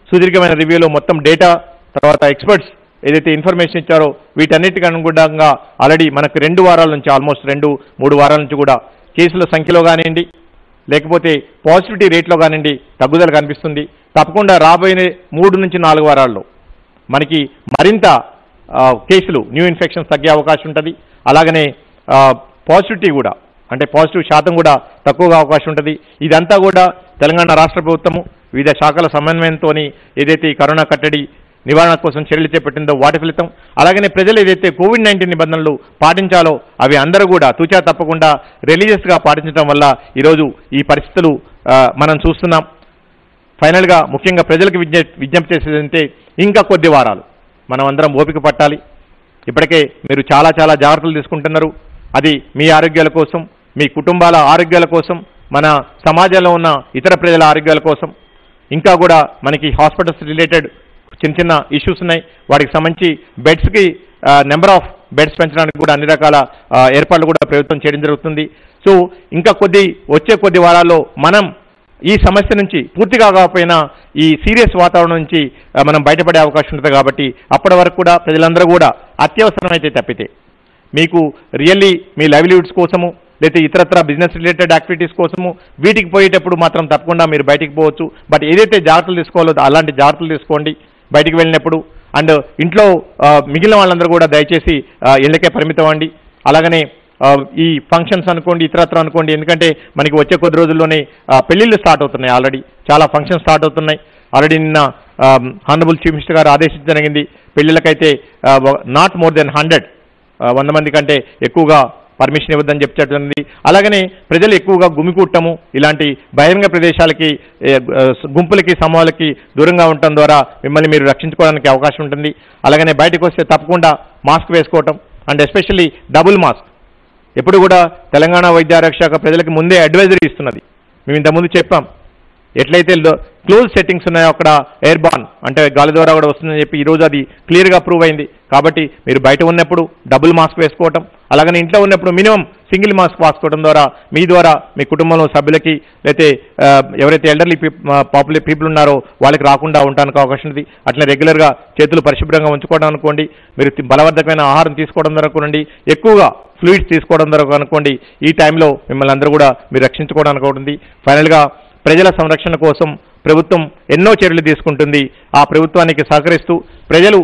సుదీర్ఘమైన రివ్యూలో మొత్తం డేటా, తర్వాత ఎక్స్పర్ట్స్ ఏదైతే ఇన్ఫర్మేషన్ ఇచ్చారో వీటన్నిటికి అనుగుణంగా ఆల్రెడీ మనకు 2 వారాల నుంచి ఆల్మోస్ట్ 2-3 వారాల నుంచి కూడా కేసుల సంఖ్యలో కానివ్వండి, లేకపోతే పాజిటివిటీ రేట్లో కానివ్వండి తగ్గుదల కనిపిస్తుంది. తప్పకుండా రాబోయే 3 నుంచి 4 వారాల్లో మనకి మరింత కేసులు న్యూ ఇన్ఫెక్షన్స్ తగ్గే అవకాశం ఉంటుంది. అలాగనే పాజిటివిటీ కూడా అంటే పాజిటివ్ శాతం కూడా తక్కువగా అవకాశం ఉంటుంది. ఇదంతా కూడా తెలంగాణ రాష్ట్ర ప్రభుత్వము వివిధ శాఖల సమన్వయంతో ఏదైతే ఈ కరోనా కట్టడి నివారణ కోసం చర్యలు చేపట్టిందో వాటి ఫలితం. అలాగనే ప్రజలు ఏదైతే కోవిడ్-19 నిబంధనలు పాటించాలో అవి అందరూ కూడా తూచా తప్పకుండా రిలీజియస్గా పాటించడం వల్ల ఈరోజు ఈ పరిస్థితులు మనం చూస్తున్నాం. ఫైనల్గా ముఖ్యంగా ప్రజలకు విజ్ఞప్తి చేసేదంటే ఇంకా కొద్ది వారాలు మనం అందరం ఓపిక పట్టాలి. ఇప్పటికే మీరు చాలా జాగ్రత్తలు తీసుకుంటున్నారు. అది మీ ఆరోగ్యాల కోసం, మీ కుటుంబాల ఆరోగ్యాల కోసం, మన సమాజంలో ఉన్న ఇతర ప్రజల ఆరోగ్యాల కోసం. ఇంకా కూడా మనకి హాస్పిటల్స్ రిలేటెడ్ చిన్న ఇష్యూస్ ఉన్నాయి. వాటికి సంబంధించి బెడ్స్కి నెంబర్ ఆఫ్ బెడ్స్ పెంచడానికి కూడా అన్ని రకాల ఏర్పాట్లు కూడా ప్రభుత్వం చేయడం జరుగుతుంది. సో ఇంకా వచ్చే కొద్ది వారాల్లో మనం ఈ సమస్య నుంచి పూర్తిగా కాకపోయినా ఈ సీరియస్ వాతావరణం నుంచి మనం బయటపడే అవకాశం ఉంటుంది. కాబట్టి అప్పటి వరకు కూడా ప్రజలందరూ కూడా అత్యవసరమైతే తప్పితే మీకు రియల్లీ మీ లైవ్లీహుడ్స్ కోసము లేకపోతే ఇతరత్ర బిజినెస్ రిలేటెడ్ యాక్టివిటీస్ కోసము వీటికి పోయేటప్పుడు మాత్రం తప్పకుండా మీరు బయటికి పోవచ్చు. బట్ ఏదైతే జాగ్రత్తలు తీసుకోవాలో అలాంటి జాగ్రత్తలు తీసుకోండి బయటికి వెళ్ళినప్పుడు. అండ్ ఇంట్లో మిగిలిన వాళ్ళందరూ కూడా దయచేసి ఇళ్ళకే పరిమితం అవ్వండి. అలాగనే ఈ ఫంక్షన్స్ అనుకోండి ఇతరత్ర అనుకోండి, ఎందుకంటే మనకి వచ్చే కొద్ది రోజుల్లోనే పెళ్లిళ్ళు స్టార్ట్ అవుతున్నాయి. ఆల్రెడీ చాలా ఫంక్షన్స్ స్టార్ట్ అవుతున్నాయి. ఆల్రెడీ నిన్న హానరబుల్ చీఫ్ మినిస్టర్ గారు ఆదేశించడం జరిగింది పెళ్లిళ్ళకైతే నాట్ మోర్ దెన్ 100 మంది కంటే ఎక్కువగా పర్మిషన్ ఇవ్వద్దని చెప్పి. అలాగనే ప్రజలు ఎక్కువగా గుమికూడటము ఇలాంటి బహిరంగ ప్రదేశాలకి గుంపులకి సమూహాలకి దూరంగా ఉండటం ద్వారా మిమ్మల్ని మీరు రక్షించుకోవడానికి అవకాశం ఉంటుంది. అలాగనే బయటకు వస్తే తప్పకుండా మాస్క్ వేసుకోవటం అండ్ ఎస్పెషల్లీ డబుల్ మాస్క్. ఎప్పుడు కూడా తెలంగాణ వైద్య ఆరోగ్య శాఖ ప్రజలకు ముందే అడ్వైజరీ ఇస్తున్నది. మేము ఇంతకుముందు చెప్పాం ఎట్లయితే క్లోజ్ సెట్టింగ్స్ ఉన్నాయో అక్కడ ఎయిర్ బార్న్ అంటే గాలి ద్వారా కూడా వస్తుందని చెప్పి ఈరోజు అది క్లియర్గా ప్రూవ్ అయింది. కాబట్టి మీరు బయట ఉన్నప్పుడు డబుల్ మాస్క్ వేసుకోవటం, అలాగనే ఇంట్లో ఉన్నప్పుడు మినిమం సింగిల్ మాస్క్ వేసుకోవడం ద్వారా మీ కుటుంబంలో సభ్యులకి లేకపోతే ఎవరైతే ఎల్డర్లీ పాపులర్ పీపుల్ ఉన్నారో వాళ్ళకి రాకుండా ఉండడానికి అవకాశం ఉంది. అట్లా రెగ్యులర్గా చేతులు పరిశుభ్రంగా ఉంచుకోవడం అనుకోండి, మీరు బలవర్ధకమైన ఆహారం తీసుకోవడం ద్వారా అనుకోండి, ఎక్కువగా ఫ్లూయిడ్స్ తీసుకోవడం ద్వారా అనుకోండి. ఈ టైంలో మిమ్మల్ని అందరూ కూడా మీరు రక్షించుకోవడానికి ఉంటుంది. ఫైనల్గా ప్రజల సంరక్షణ కోసం ప్రభుత్వం ఎన్నో చర్యలు తీసుకుంటుంది. ఆ ప్రభుత్వానికి సహకరిస్తూ ప్రజలు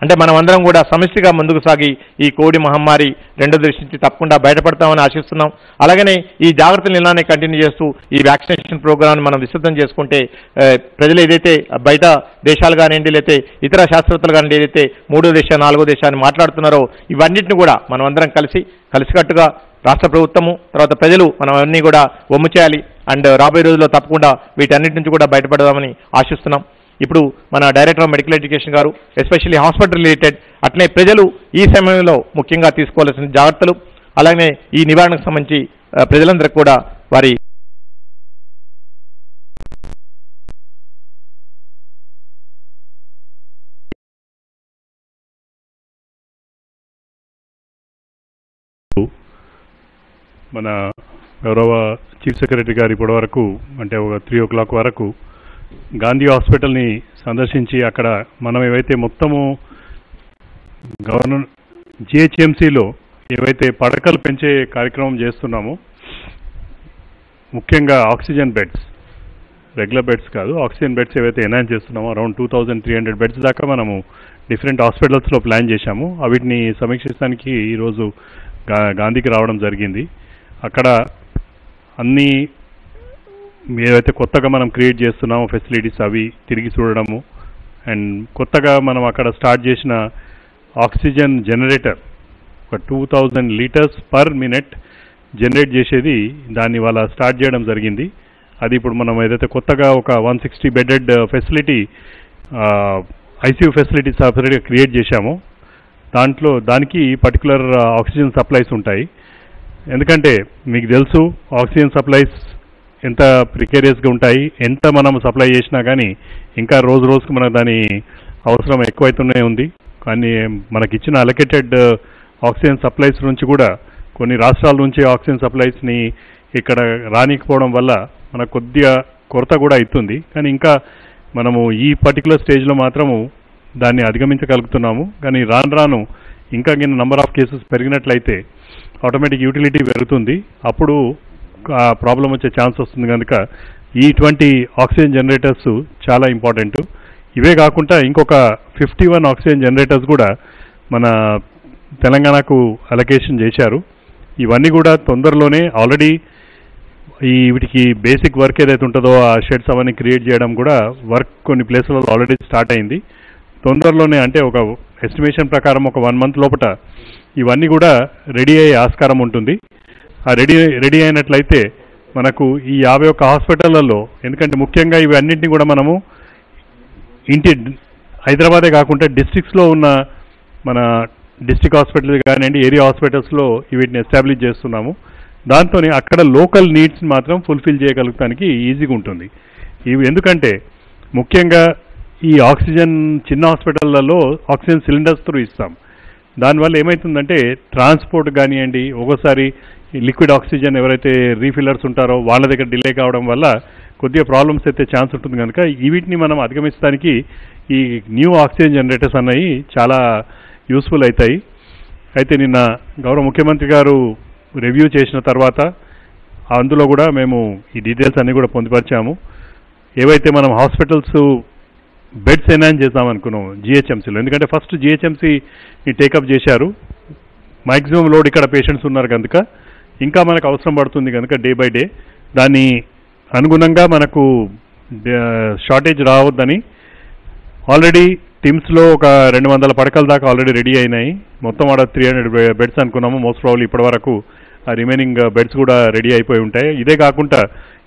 అంటే మనం అందరం కూడా సమస్యగా ముందుకు సాగి ఈ కోవిడ్ మహమ్మారి రెండో దశ నుంచి తప్పకుండా బయటపడతామని ఆశిస్తున్నాం. అలాగనే ఈ జాగ్రత్తలు ఇలానే కంటిన్యూ చేస్తూ ఈ వ్యాక్సినేషన్ ప్రోగ్రామ్ని మనం విస్తృతం చేసుకుంటే ప్రజలు ఏదైతే బయట దేశాలు కానివ్వండి లేకపోతే ఇతర శాస్త్రవేత్తలు కానివ్వండి ఏదైతే 3వ దశ 4వ దశ అని మాట్లాడుతున్నారో ఇవన్నిటిని కూడా మనం అందరం కలిసికట్టుగా రాష్ట్ర ప్రభుత్వము తర్వాత ప్రజలు మనం అన్నీ కూడా ఒమ్ము చేయాలి. అండ్ రాబోయే రోజుల్లో తప్పకుండా వీటన్నిటి నుంచి కూడా బయటపడదామని ఆశిస్తున్నాం. ఇప్పుడు మన డైరెక్టర్ ఆఫ్ మెడికల్ ఎడ్యుకేషన్ గారు ఎస్పెషల్లీ హాస్పిటల్ రిలేటెడ్ అట్లనే ప్రజలు ఈ సమయంలో ముఖ్యంగా తీసుకోవాల్సిన జాగ్రత్తలు అలాగే ఈ నివారణకు సంబంధించి ప్రజలందరికీ కూడా వారి మన గౌరవ చీఫ్ సెక్రటరీ గారు ఇప్పటి వరకు అంటే ఒక 3 o'clock వరకు గాంధీ హాస్పిటల్ని సందర్శించి అక్కడ మనం ఏవైతే మొత్తము జిహెచ్ఎంసీలో ఏవైతే పడకలు పెంచే కార్యక్రమం చేస్తున్నామో ముఖ్యంగా ఆక్సిజన్ బెడ్స్ రెగ్యులర్ బెడ్స్ కాదు ఆక్సిజన్ బెడ్స్ ఏవైతే ఎన్హాన్స్ చేస్తున్నామో అరౌండ్ 2300 బెడ్స్ దాకా మనము డిఫరెంట్ హాస్పిటల్స్లో ప్లాన్ చేశాము. వీటిని సమీక్షించడానికి ఈరోజు గాంధీకి రావడం జరిగింది. అక్కడ అన్నీ ఏవైతే కొత్తగా మనం క్రియేట్ చేస్తున్నామో ఫెసిలిటీస్ అవి తిరిగి చూడడము అండ్ కొత్తగా మనం అక్కడ స్టార్ట్ చేసిన ఆక్సిజన్ జనరేటర్ ఒక 2000 liters per minute జనరేట్ చేసేది దాన్ని వాళ్ళ స్టార్ట్ చేయడం జరిగింది. అది ఇప్పుడు మనం ఏదైతే కొత్తగా ఒక 160 bedded ఫెసిలిటీ ఐసీయూ ఫెసిలిటీ సపరేట్గా క్రియేట్ చేశామో దానికి పర్టికులర్ ఆక్సిజన్ సప్లైస్ ఉంటాయి. ఎందుకంటే మీకు తెలుసు ఆక్సిజన్ సప్లైస్ ఎంత ప్రికేరియస్గా ఉంటాయి. ఎంత మనం సప్లై చేసినా కానీ ఇంకా రోజు రోజుకు మనకు దాని అవసరం ఎక్కువైతూనే ఉంది. కానీ మనకిచ్చిన అలొకేటెడ్ ఆక్సిజన్ సప్లైస్ నుంచి కూడా కొన్ని రాష్ట్రాల నుంచి ఆక్సిజన్ సప్లైస్ని ఇక్కడ రానికపోవడం వల్ల మనకు కొద్దిగా కొరత కూడా అవుతుంది. కానీ ఇంకా మనము ఈ పర్టికులర్ స్టేజ్లో మాత్రము దాన్ని అధిగమించగలుగుతున్నాము. కానీ రాను ఇంకా నంబర్ ఆఫ్ కేసెస్ పెరిగినట్లయితే ఆటోమేటిక్ యూటిలిటీ పెరుగుతుంది. అప్పుడు ప్రాబ్లం వచ్చే ఛాన్స్ వస్తుంది కనుక ఇటువంటి ఆక్సిజన్ జనరేటర్స్ చాలా ఇంపార్టెంట్. ఇవే కాకుండా ఇంకొక 51 ఆక్సిజన్ జనరేటర్స్ కూడా మన తెలంగాణకు అలొకేషన్ చేశారు. ఇవన్నీ కూడా తొందరలోనే ఆల్రెడీ వీటికి బేసిక్ వర్క్ ఏదైతే ఉంటుందో ఆ షెడ్స్ అవన్నీ క్రియేట్ చేయడం కూడా వర్క్ కొన్ని ప్లేస్లలో ఆల్రెడీ స్టార్ట్ అయింది. తొందరలోనే అంటే ఒక ఎస్టిమేషన్ ప్రకారం ఒక 1 month లోపల ఇవన్నీ కూడా రెడీ అయ్యే ఆస్కారం ఉంటుంది. ఆ రెడీ అయినట్లయితే మనకు ఈ 51 హాస్పిటళ్లలో, ఎందుకంటే ముఖ్యంగా ఇవి అన్నింటినీ కూడా మనము హైదరాబాదే కాకుండా డిస్ట్రిక్ట్స్లో ఉన్న మన డిస్ట్రిక్ట్ హాస్పిటల్స్ కానివ్వండి, ఏరియా హాస్పిటల్స్లో వీటిని ఎస్టాబ్లిష్ చేస్తున్నాము. దాంతో అక్కడ లోకల్ నీడ్స్ మాత్రం ఫుల్ఫిల్ చేయగలుగుతానికి ఈజీగా ఉంటుంది. ఇవి ఎందుకంటే ముఖ్యంగా ఈ ఆక్సిజన్ చిన్న హాస్పిటళ్లలో ఆక్సిజన్ సిలిండర్స్ త్రూ ఇస్తాం. దానివల్ల ఏమవుతుందంటే ట్రాన్స్పోర్ట్ కానివ్వండి, ఒక్కోసారి లిక్విడ్ ఆక్సిజన్ ఎవరైతే రీఫిల్లర్స్ ఉంటారో వాళ్ళ దగ్గర డిలే కావడం వల్ల కొద్దిగా ప్రాబ్లమ్స్ అయితే ఛాన్స్ ఉంటుంది కనుక వీటిని మనం అధిగమించడానికి ఈ న్యూ ఆక్సిజన్ జనరేటర్స్ అన్నవి చాలా యూస్ఫుల్ అవుతాయి. అయితే నిన్న గౌరవ ముఖ్యమంత్రి గారు రివ్యూ చేసిన తర్వాత అందులో కూడా మేము ఈ డీటెయిల్స్ అన్నీ కూడా పొందుపరిచాము. ఏవైతే మనం హాస్పిటల్స్ బెడ్స్ ఎన్హాన్స్ చేద్దామనుకున్నాం జిహెచ్ఎంసీలో, ఎందుకంటే ఫస్ట్ జిహెచ్ఎంసీని టేకప్ చేశారు. మ్యాక్సిమం లోడ్ ఇక్కడ పేషెంట్స్ ఉన్నారు కనుక ఇంకా మనకు అవసరం పడుతుంది కనుక డే బై డే దాన్ని అనుగుణంగా మనకు షార్టేజ్ రావద్దని ఆల్రెడీ టిమ్స్లో ఒక 200 పడకల దాకా ఆల్రెడీ రెడీ అయినాయి. మొత్తం ఆడ 300 బెడ్స్ అనుకున్నాము. మోస్ట్ ప్రాబ్లీ ఇప్పటి వరకు ఆ రిమైనింగ్ బెడ్స్ కూడా రెడీ అయిపోయి ఉంటాయి. ఇదే కాకుండా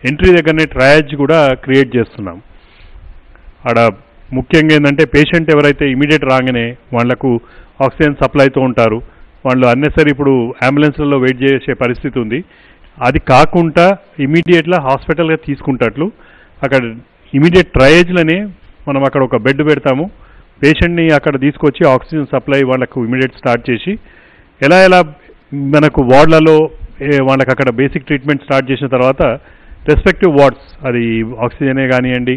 ఎంట్రీ దగ్గరనే ట్రయాజ్ కూడా క్రియేట్ చేస్తున్నాం. ఆడ ముఖ్యంగా ఏంటంటే పేషెంట్ ఎవరైతే ఇమీడియట్ రాగానే వాళ్లకు ఆక్సిజన్ సప్లైతో ఉంటారు, వాళ్ళు అన్నెసరీ ఇప్పుడు అంబులెన్స్లలో వెయిట్ చేసే పరిస్థితి ఉంది. అది కాకుండా ఇమీడియట్గా హాస్పిటల్గా తీసుకుంటట్లు అక్కడ ఇమీడియట్ ట్రయేజ్లనే మనం అక్కడ ఒక బెడ్ పెడతాము. పేషెంట్ని అక్కడ తీసుకొచ్చి ఆక్సిజన్ సప్లై వాళ్ళకు ఇమీడియట్ స్టార్ట్ చేసి ఎలా మనకు వార్డులలో వాళ్ళకి అక్కడ బేసిక్ ట్రీట్మెంట్ స్టార్ట్ చేసిన తర్వాత రెస్పెక్టివ్ వార్డ్స్, అది ఆక్సిజనే కానివ్వండి,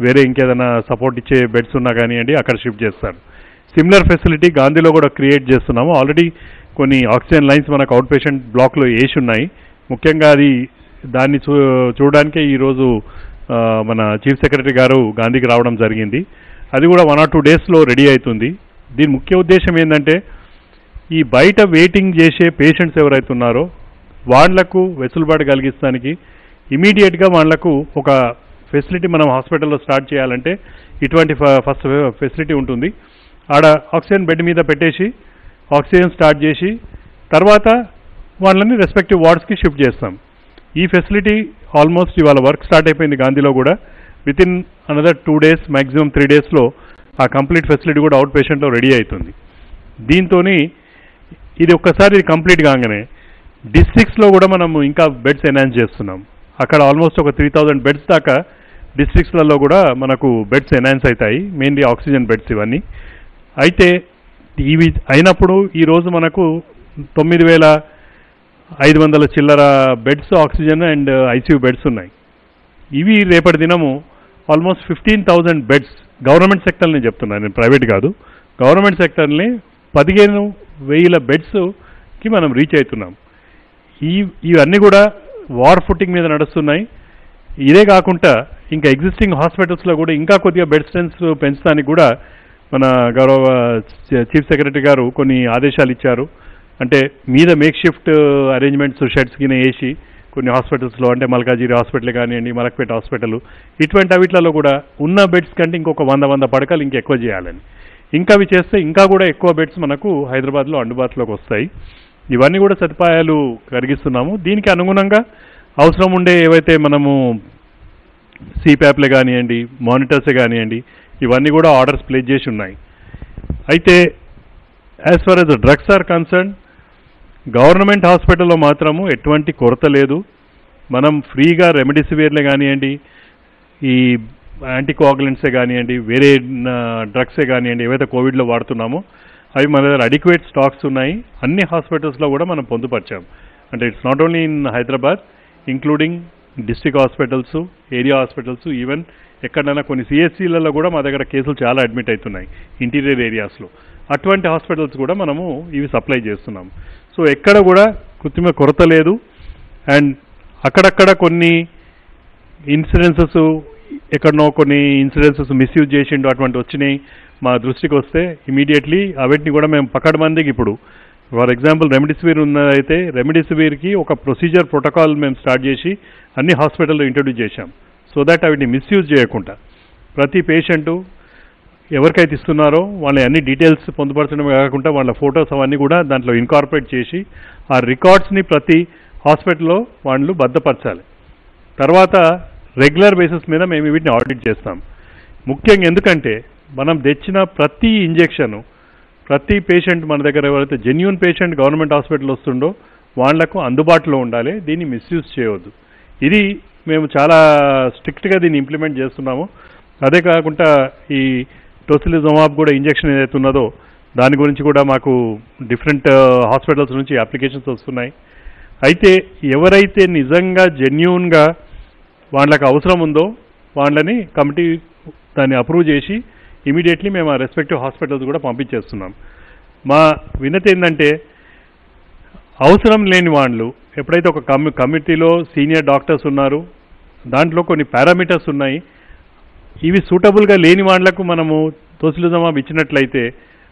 వేరే ఇంకేదైనా సపోర్ట్ ఇచ్చే బెడ్స్ ఉన్నా కానివ్వండి అక్కడ షిఫ్ట్ చేస్తారు. సిమిలర్ ఫెసిలిటీ గాంధీలో కూడా క్రియేట్ చేస్తున్నాము. ఆల్రెడీ కొన్ని ఆక్సిజన్ లైన్స్ మనకు అవుట్ పేషెంట్ బ్లాక్లో వేసి ఉన్నాయి. ముఖ్యంగా దాన్ని చూడడానికే ఈరోజు మన చీఫ్ సెక్రటరీ గారు గాంధీకి రావడం జరిగింది. అది కూడా 1 or 2 డేస్లో రెడీ అవుతుంది. దీని ముఖ్య ఉద్దేశం ఏంటంటే ఈ బయట వెయిటింగ్ చేసే పేషెంట్స్ ఎవరైతే ఉన్నారో వాళ్లకు వెసులుబాటు కలిగించడానికి ఇమీడియట్గా వాళ్లకు ఒక ఫెసిలిటీ మనం హాస్పిటల్లో స్టార్ట్ చేయాలంటే ఇటువంటి ఫస్ట్ ఫెసిలిటీ ఉంటుంది. ఆడ ఆక్సిజన్ బెడ్ మీద పెట్టేసి ఆక్సిజన్ స్టార్ట్ చేసి తర్వాత వాళ్ళని రెస్పెక్టివ్ వార్డ్స్కి షిఫ్ట్ చేస్తాం. ఈ ఫెసిలిటీ ఆల్మోస్ట్ ఇవాళ వర్క్ స్టార్ట్ అయిపోయింది గాంధీలో కూడా. వితిన్ అనదర్ 2 days మ్యాక్సిమం 3 daysలో ఆ కంప్లీట్ ఫెసిలిటీ కూడా అవుట్ పేషెంట్లో రెడీ అవుతుంది. దీంతో ఇది ఒక్కసారి కంప్లీట్ కాగానే డిస్ట్రిక్ట్స్లో కూడా మనం ఇంకా బెడ్స్ ఎన్హాన్స్ చేస్తున్నాం. అక్కడ ఆల్మోస్ట్ ఒక 3000 బెడ్స్ దాకా డిస్ట్రిక్ట్స్లలో కూడా మనకు బెడ్స్ ఎన్హాన్స్ అవుతాయి, మెయిన్లీ ఆక్సిజన్ బెడ్స్ ఇవన్నీ. అయితే ఇవి అయినప్పుడు ఈరోజు మనకు 9500 చిల్లర beds oxygen and ICU beds ఉన్నాయి. ఇవి రేపటి దినము ఆల్మోస్ట్ 15,000 బెడ్స్ గవర్నమెంట్ సెక్టర్ని చెప్తున్నాను, నేను ప్రైవేట్ కాదు, గవర్నమెంట్ సెక్టర్ని 15,000 బెడ్స్కి మనం రీచ్ అవుతున్నాం. ఇవన్నీ కూడా వార్ ఫుటింగ్ మీద నడుస్తున్నాయి. ఇదే కాకుండా ఇంకా ఎగ్జిస్టింగ్ హాస్పిటల్స్లో కూడా ఇంకా కొద్దిగా బెడ్ స్ట్రెంత్స్ పెంచడానికి కూడా మన గౌరవ చీఫ్ సెక్రటరీ గారు కొన్ని ఆదేశాలు ఇచ్చారు. అంటే మీద మేక్ షిఫ్ట్ అరేంజ్మెంట్స్ షెడ్స్ కింద వేసి కొన్ని హాస్పిటల్స్లో, అంటే మల్కాజిరి హాస్పిటల్ కానివ్వండి, మలక్పేట హాస్పిటల్, ఇటువంటి అవిట్లలో కూడా ఉన్న బెడ్స్ కంటే ఇంకొక 100 పడకలు ఇంకెక్కువ చేయాలని, ఇంకా అవి చేస్తే ఇంకా కూడా ఎక్కువ బెడ్స్ మనకు హైదరాబాద్లో అందుబాటులోకి వస్తాయి. ఇవన్నీ కూడా సదుపాయాలు కలిగిస్తున్నాము. దీనికి అనుగుణంగా అవసరం ఉండే ఏవైతే మనము సిప్యాప్లే కానివ్వండి, మానిటర్సే కానివ్వండి, ఇవన్నీ కూడా ఆర్డర్స్ ప్లేస్ చేసి ఉన్నాయి. అయితే as far as drugs are concern, government హాస్పిటల్లో మాత్రము ఎటువంటి కొరత లేదు. మనం ఫ్రీగా రెమెడిసివిర్లే కానివ్వండి, ఈ యాంటీకోయాగులెంట్సే కానివ్వండి, వేరే డ్రగ్సే కానివ్వండి, ఏవైతే కోవిడ్లో వాడుతున్నామో అవి మన దగ్గర అడిక్వేట్ స్టాక్స్ ఉన్నాయి. అన్ని హాస్పిటల్స్లో కూడా మనం పొందుపరిచాం. అంటే it's not only in Hyderabad, including district hospitals, area hospitals, even ఎక్కడైనా కొన్ని సిఎస్సీలలో కూడా మా దగ్గర కేసులు చాలా అడ్మిట్ అవుతున్నాయి ఇంటీరియర్ ఏరియాస్లో. అటువంటి హాస్పిటల్స్ కూడా మనము ఇవి సప్లై చేస్తున్నాం. సో ఎక్కడ కూడా కృత్రిమ కొరత లేదు. అండ్ అక్కడక్కడ కొన్ని ఇన్సిడెన్సెస్, ఎక్కడనో కొన్ని ఇన్సిడెన్సెస్ మిస్యూజ్ చేసిండు అటువంటి వచ్చినాయి మా దృష్టికి వస్తే ఇమీడియట్లీ అవన్నీ కూడా మేము పకడ్బందీకి ఇప్పుడు ఫర్ ఎగ్జాంపుల్ రెమిడిసివిర్ ఉన్నదైతే రెమిడిసివిర్కి ఒక ప్రొసీజర్ ప్రోటోకాల్ మేము స్టార్ట్ చేసి అన్ని హాస్పిటల్లో ఇంట్రడ్యూస్ చేశాం. సో దట్ అవిని మిస్యూజ్ చేయకుండా ప్రతి పేషెంటు ఎవరికైతే ఇస్తున్నారో వాళ్ళ అన్ని డీటెయిల్స్ పొందుపరచడమే కాకుండా వాళ్ళ ఫొటోస్ అవన్నీ కూడా దాంట్లో ఇన్కార్పొరేట్ చేసి ఆ రికార్డ్స్ని ప్రతి హాస్పిటల్లో వాళ్ళు భద్రపరచాలి. తర్వాత రెగ్యులర్ బేసిస్ మీద మేము వీటిని ఆడిట్ చేస్తాం. ముఖ్యంగా ఎందుకంటే మనం తెచ్చిన ప్రతి ఇంజెక్షను ప్రతి పేషెంట్ మన దగ్గర ఎవరైతే జెన్యూన్ పేషెంట్ గవర్నమెంట్ హాస్పిటల్ వస్తుండో వాళ్లకు అందుబాటులో ఉండాలి, దీన్ని మిస్యూజ్ చేయవద్దు. ఇది మేము చాలా స్ట్రిక్ట్గా దీన్ని ఇంప్లిమెంట్ చేస్తున్నాము. అదే కాకుండా ఈ టోసిలిజుమాబ్ కూడా ఇంజెక్షన్ ఏదైతే ఉన్నదో దాని గురించి కూడా మాకు డిఫరెంట్ హాస్పిటల్స్ నుంచి అప్లికేషన్స్ వస్తున్నాయి. అయితే ఎవరైతే నిజంగా జెన్యూన్గా వాళ్ళకి అవసరం ఉందో వాళ్ళని కమిటీ దాన్ని అప్రూవ్ చేసి ఇమీడియట్లీ మేము ఆ రెస్పెక్టివ్ హాస్పిటల్స్ కూడా పంపించేస్తున్నాం. మా వినతి ఏంటంటే అవసరం లేని వాళ్ళు ఎప్పుడైతే ఒక కమిటీలో సీనియర్ డాక్టర్స్ ఉన్నారు, దాంట్లో కొన్ని పారామీటర్స్ ఉన్నాయి, ఇవి సూటబుల్గా లేని వాళ్లకు మనము టోసిలిజుమాబ్ ఇచ్చినట్లయితే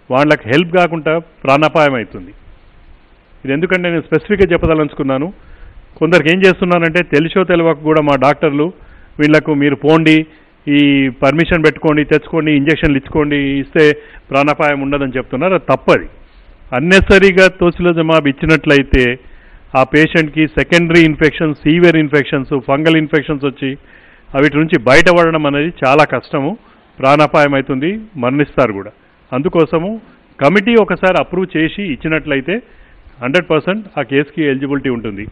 వాళ్ళకి హెల్ప్ కాకుండా ప్రాణాపాయం అవుతుంది. ఇది ఎందుకంటే నేను స్పెసిఫిక్గా చెప్పదలుచుకున్నాను. కొందరికి ఏం చేస్తున్నారంటే తెలిసో తెలియక కూడా మా డాక్టర్లు వీళ్లకు మీరు పోండి, ఈ పర్మిషన్ పెట్టుకోండి, తెచ్చుకోండి, ఇంజక్షన్లు ఇచ్చుకోండి, ఇస్తే ప్రాణాపాయం ఉండదని చెప్తున్నారు. అది తప్పది. అన్నెసరీగా టోసిలిజుమాబ్ ఇచ్చినట్లయితే ఆ పేషెంట్కి secondary infections, severe infections, fungal infections వచ్చి వీటి నుంచి బయటపడడం అనేది చాలా కష్టము, ప్రాణాపాయం అవుతుంది, మరణిస్తారు కూడా. అందుకోసము కమిటీ ఒకసారి అప్రూవ్ చేసి ఇచ్చినట్లయితే 100% ఆ కేసుకి ఎలిజిబిలిటీ ఉంటుంది.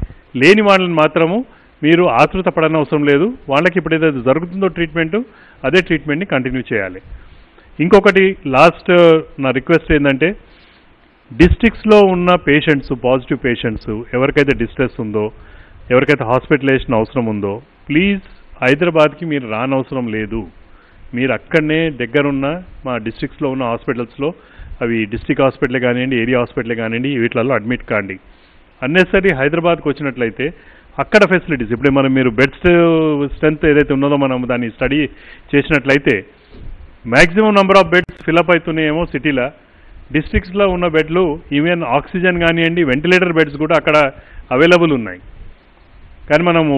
లేని వాళ్ళని మాత్రము మీరు ఆతృత పడనవసరం లేదు. వాళ్ళకి ఇప్పుడు ఏదైతే జరుగుతుందో ట్రీట్మెంటు అదే ట్రీట్మెంట్ని కంటిన్యూ చేయాలి. ఇంకొకటి లాస్ట్ నా రిక్వెస్ట్ ఏంటంటే డిస్ట్రిక్ట్స్లో ఉన్న పేషెంట్స్, పాజిటివ్ పేషెంట్స్ ఎవరికైతే డిస్ట్రెస్ ఉందో, ఎవరికైతే హాస్పిటలైజేషన్ అవసరం ఉందో ప్లీజ్ హైదరాబాద్కి మీరు రానవసరం లేదు. మీరు అక్కడనే దగ్గరున్న మా డిస్ట్రిక్ట్స్లో ఉన్న హాస్పిటల్స్లో, అవి డిస్ట్రిక్ట్ హాస్పిటల్ కానివ్వండి, ఏరియా హాస్పిటల్ కానివ్వండి, వీటిలలో అడ్మిట్ కాండి. అన్నెసరీ హైదరాబాద్కి వచ్చినట్లయితే అక్కడ ఫెసిలిటీస్ ఇప్పుడు మీరు బెడ్స్ స్ట్రెంత్ ఏదైతే ఉన్నదో మనం దాన్ని స్టడీ చేసినట్లయితే maximum number of beds fill up అవుతున్నాయేమో సిటీలో. డిస్ట్రిక్ట్స్లో ఉన్న బెడ్లు ఈవెన్ ఆక్సిజన్ కానివ్వండి, వెంటిలేటర్ బెడ్స్ కూడా అక్కడ అవైలబుల్ ఉన్నాయి. కానీ మనము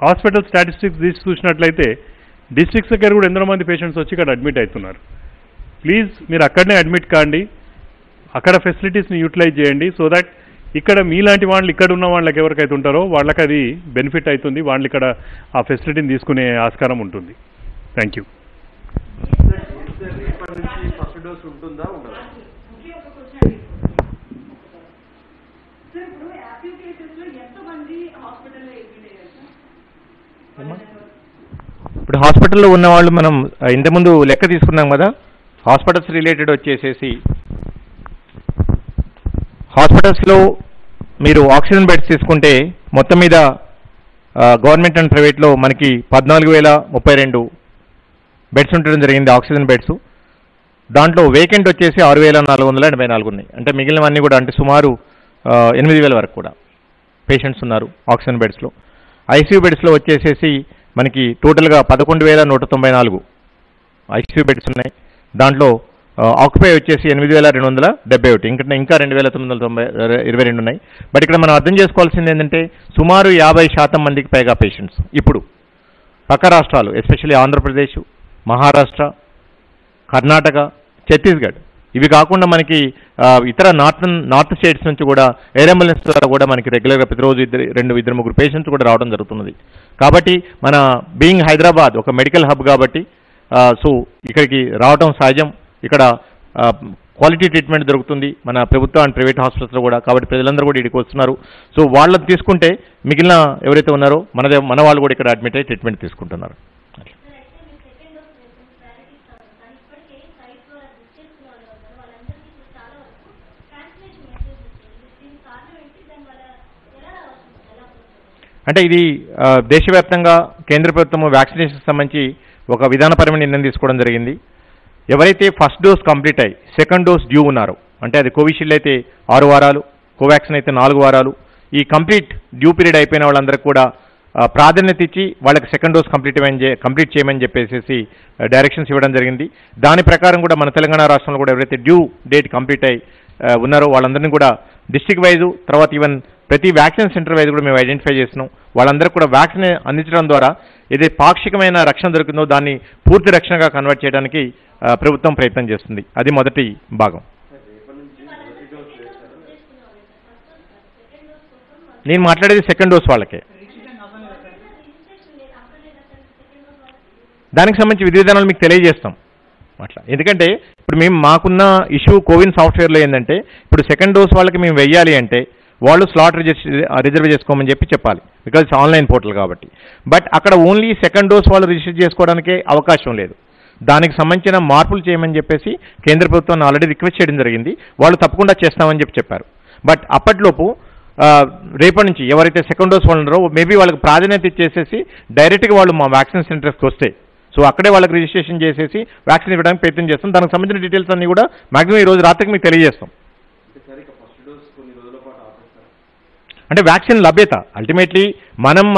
హాస్పిటల్ స్టాటిస్టిక్స్ తీసి చూసినట్లయితే డిస్ట్రిక్ట్స్ దగ్గర కూడా ఎంతో మంది పేషెంట్స్ వచ్చి ఇక్కడ అడ్మిట్ అవుతున్నారు. ప్లీజ్ మీరు అక్కడనే అడ్మిట్ కాండి, అక్కడ ఫెసిలిటీస్ని యూటిలైజ్ చేయండి. సో దట్ ఇక్కడ మీలాంటి వాళ్ళు ఇక్కడ ఉన్న వాళ్ళకి ఎవరికైతే ఉంటారో వాళ్ళకి అది బెనిఫిట్ అవుతుంది, వాళ్ళు ఇక్కడ ఆ ఫెసిలిటీని తీసుకునే ఆస్కారం ఉంటుంది. Thank you. ఇప్పుడు హాస్పిటల్లో ఉన్న వాళ్ళు మనం ఇంతకుముందు లెక్క తీసుకున్నాం కదా, హాస్పిటల్స్ రిలేటెడ్ వచ్చేసేసి హాస్పిటల్స్లో మీరు ఆక్సిజన్ బెడ్స్ తీసుకుంటే మొత్తం మీద గవర్నమెంట్ అండ్ ప్రైవేట్లో మనకి 14,032 బెడ్స్ ఉండడం జరిగింది ఆక్సిజన్ బెడ్స్. దాంట్లో వేకెంట్ వచ్చేసి 6,484 ఉన్నాయి. అంటే మిగిలినవన్నీ కూడా అంటే సుమారు 8,000 వరకు కూడా పేషెంట్స్ ఉన్నారు ఆక్సిజన్ బెడ్స్లో. ఐసీయూ బెడ్స్లో వచ్చేసేసి మనకి టోటల్గా 11,194 ఐసీయూ బెడ్స్ ఉన్నాయి. దాంట్లో ఆక్యుపై వచ్చేసి 8,271, ఇంకా 2,922 ఉన్నాయి. బట్ ఇక్కడ మనం అర్థం చేసుకోవాల్సింది ఏంటంటే సుమారు 50% మందికి పైగా పేషెంట్స్ ఇప్పుడు పక్క రాష్ట్రాలు ఎస్పెషల్లీ ఆంధ్రప్రదేశ్, మహారాష్ట్ర, కర్ణాటక, ఛత్తీస్గఢ్ ఇవి కాకుండా మనకి ఇతర నార్త్ స్టేట్స్ నుంచి కూడా ఎయిర్ అంబులెన్స్ ద్వారా కూడా మనకి రెగ్యులర్గా ప్రతిరోజు 2-3 పేషెంట్స్ కూడా రావడం జరుగుతున్నది. కాబట్టి మన బీయింగ్ హైదరాబాద్ ఒక మెడికల్ హబ్ కాబట్టి సో ఇక్కడికి రావడం సహజం. ఇక్కడ క్వాలిటీ ట్రీట్మెంట్ దొరుకుతుంది మన ప్రభుత్వ అండ్ ప్రైవేట్ హాస్పిటల్స్లో కూడా. కాబట్టి ప్రజలందరూ కూడా ఇక్కడికి వస్తున్నారు. సో వాళ్ళని తీసుకుంటే మిగిలిన ఎవరైతే ఉన్నారో మన వాళ్ళు కూడా ఇక్కడ అడ్మిట్ అయ్యి ట్రీట్మెంట్ తీసుకుంటున్నారు. అంటే ఇది దేశవ్యాప్తంగా కేంద్ర ప్రభుత్వం వ్యాక్సినేషన్ సంబంధించి ఒక విధానపరమైన నిర్ణయం తీసుకోవడం జరిగింది. ఎవరైతే ఫస్ట్ డోస్ కంప్లీట్ అయ్యి సెకండ్ డోస్ డ్యూ ఉన్నారో, అంటే అది కోవిషీల్డ్ అయితే 6 వారాలు, కోవాక్సిన్ అయితే 4 వారాలు, ఈ కంప్లీట్ డ్యూ పీరియడ్ అయిపోయిన వాళ్ళందరికీ కూడా ప్రాధాన్యత ఇచ్చి వాళ్ళకి సెకండ్ డోస్ కంప్లీట్ చేయమని చెప్పేసి డైరెక్షన్స్ ఇవ్వడం జరిగింది. దాని ప్రకారం కూడా మన తెలంగాణ రాష్ట్రంలో కూడా ఎవరైతే డ్యూ డేట్ కంప్లీట్ అయి ఉన్నారో వాళ్ళందరినీ కూడా డిస్ట్రిక్ట్ వైజు తర్వాత ఈవెన్ ప్రతి వ్యాక్సిన్ సెంటర్ వైజ్ కూడా మేము ఐడెంటిఫై చేస్తున్నాం. వాళ్ళందరికీ కూడా వ్యాక్సిన్ అందించడం ద్వారా ఏదైతే పాక్షికమైన రక్షణ దొరికిందో దాన్ని పూర్తి రక్షణగా కన్వర్ట్ చేయడానికి ప్రభుత్వం ప్రయత్నం చేస్తుంది. అది మొదటి భాగం. నేను మాట్లాడేది సెకండ్ డోస్ వాళ్ళకే. దానికి సంబంధించి విధి విధానాలు మీకు తెలియజేస్తాం అట్లా. ఎందుకంటే ఇప్పుడు మేము మాకున్న ఇష్యూ కోవిన్ సాఫ్ట్వేర్లో ఏంటంటే ఇప్పుడు సెకండ్ డోస్ వాళ్ళకి మేము వెయ్యాలి అంటే వాళ్ళు స్లాట్ రిజర్వ్ చేసుకోమని చెప్పాలి, బికాజ్ ఇట్స్ ఆన్లైన్ పోర్టల్ కాబట్టి. బట్ అక్కడ ఓన్లీ సెకండ్ డోస్ వాళ్ళు రిజిస్టర్ చేసుకోవడానికే అవకాశం లేదు. దానికి సంబంధించిన మార్పులు చేయమని చెప్పేసి కేంద్ర ప్రభుత్వాన్ని ఆల్రెడీ రిక్వెస్ట్ చేయడం జరిగింది. వాళ్ళు తప్పకుండా చేస్తామని చెప్పారు. బట్ అప్పట్లోపు రేపటి నుంచి ఎవరైతే సెకండ్ డోస్ వాళ్ళు ఉన్నారో మేబీ వాళ్ళకి ప్రాధాన్యత ఇచ్చేసేసి డైరెక్ట్గా వాళ్ళు మా వ్యాక్సిన్ సెంటర్స్కి వస్తే సో అక్కడే వాళ్ళకి రిజిస్ట్రేషన్ చేసేసి వ్యాక్సిన్ ఇవ్వడానికి ప్రయత్నం చేస్తాం. దానికి సంబంధించిన డీటెయిల్స్ అన్ని కూడా మాక్సిమం ఈ రోజు రాత్రికి మీకు తెలియజేస్తాం. అంటే వ్యాక్సిన్ లభ్యత అల్టిమేట్లీ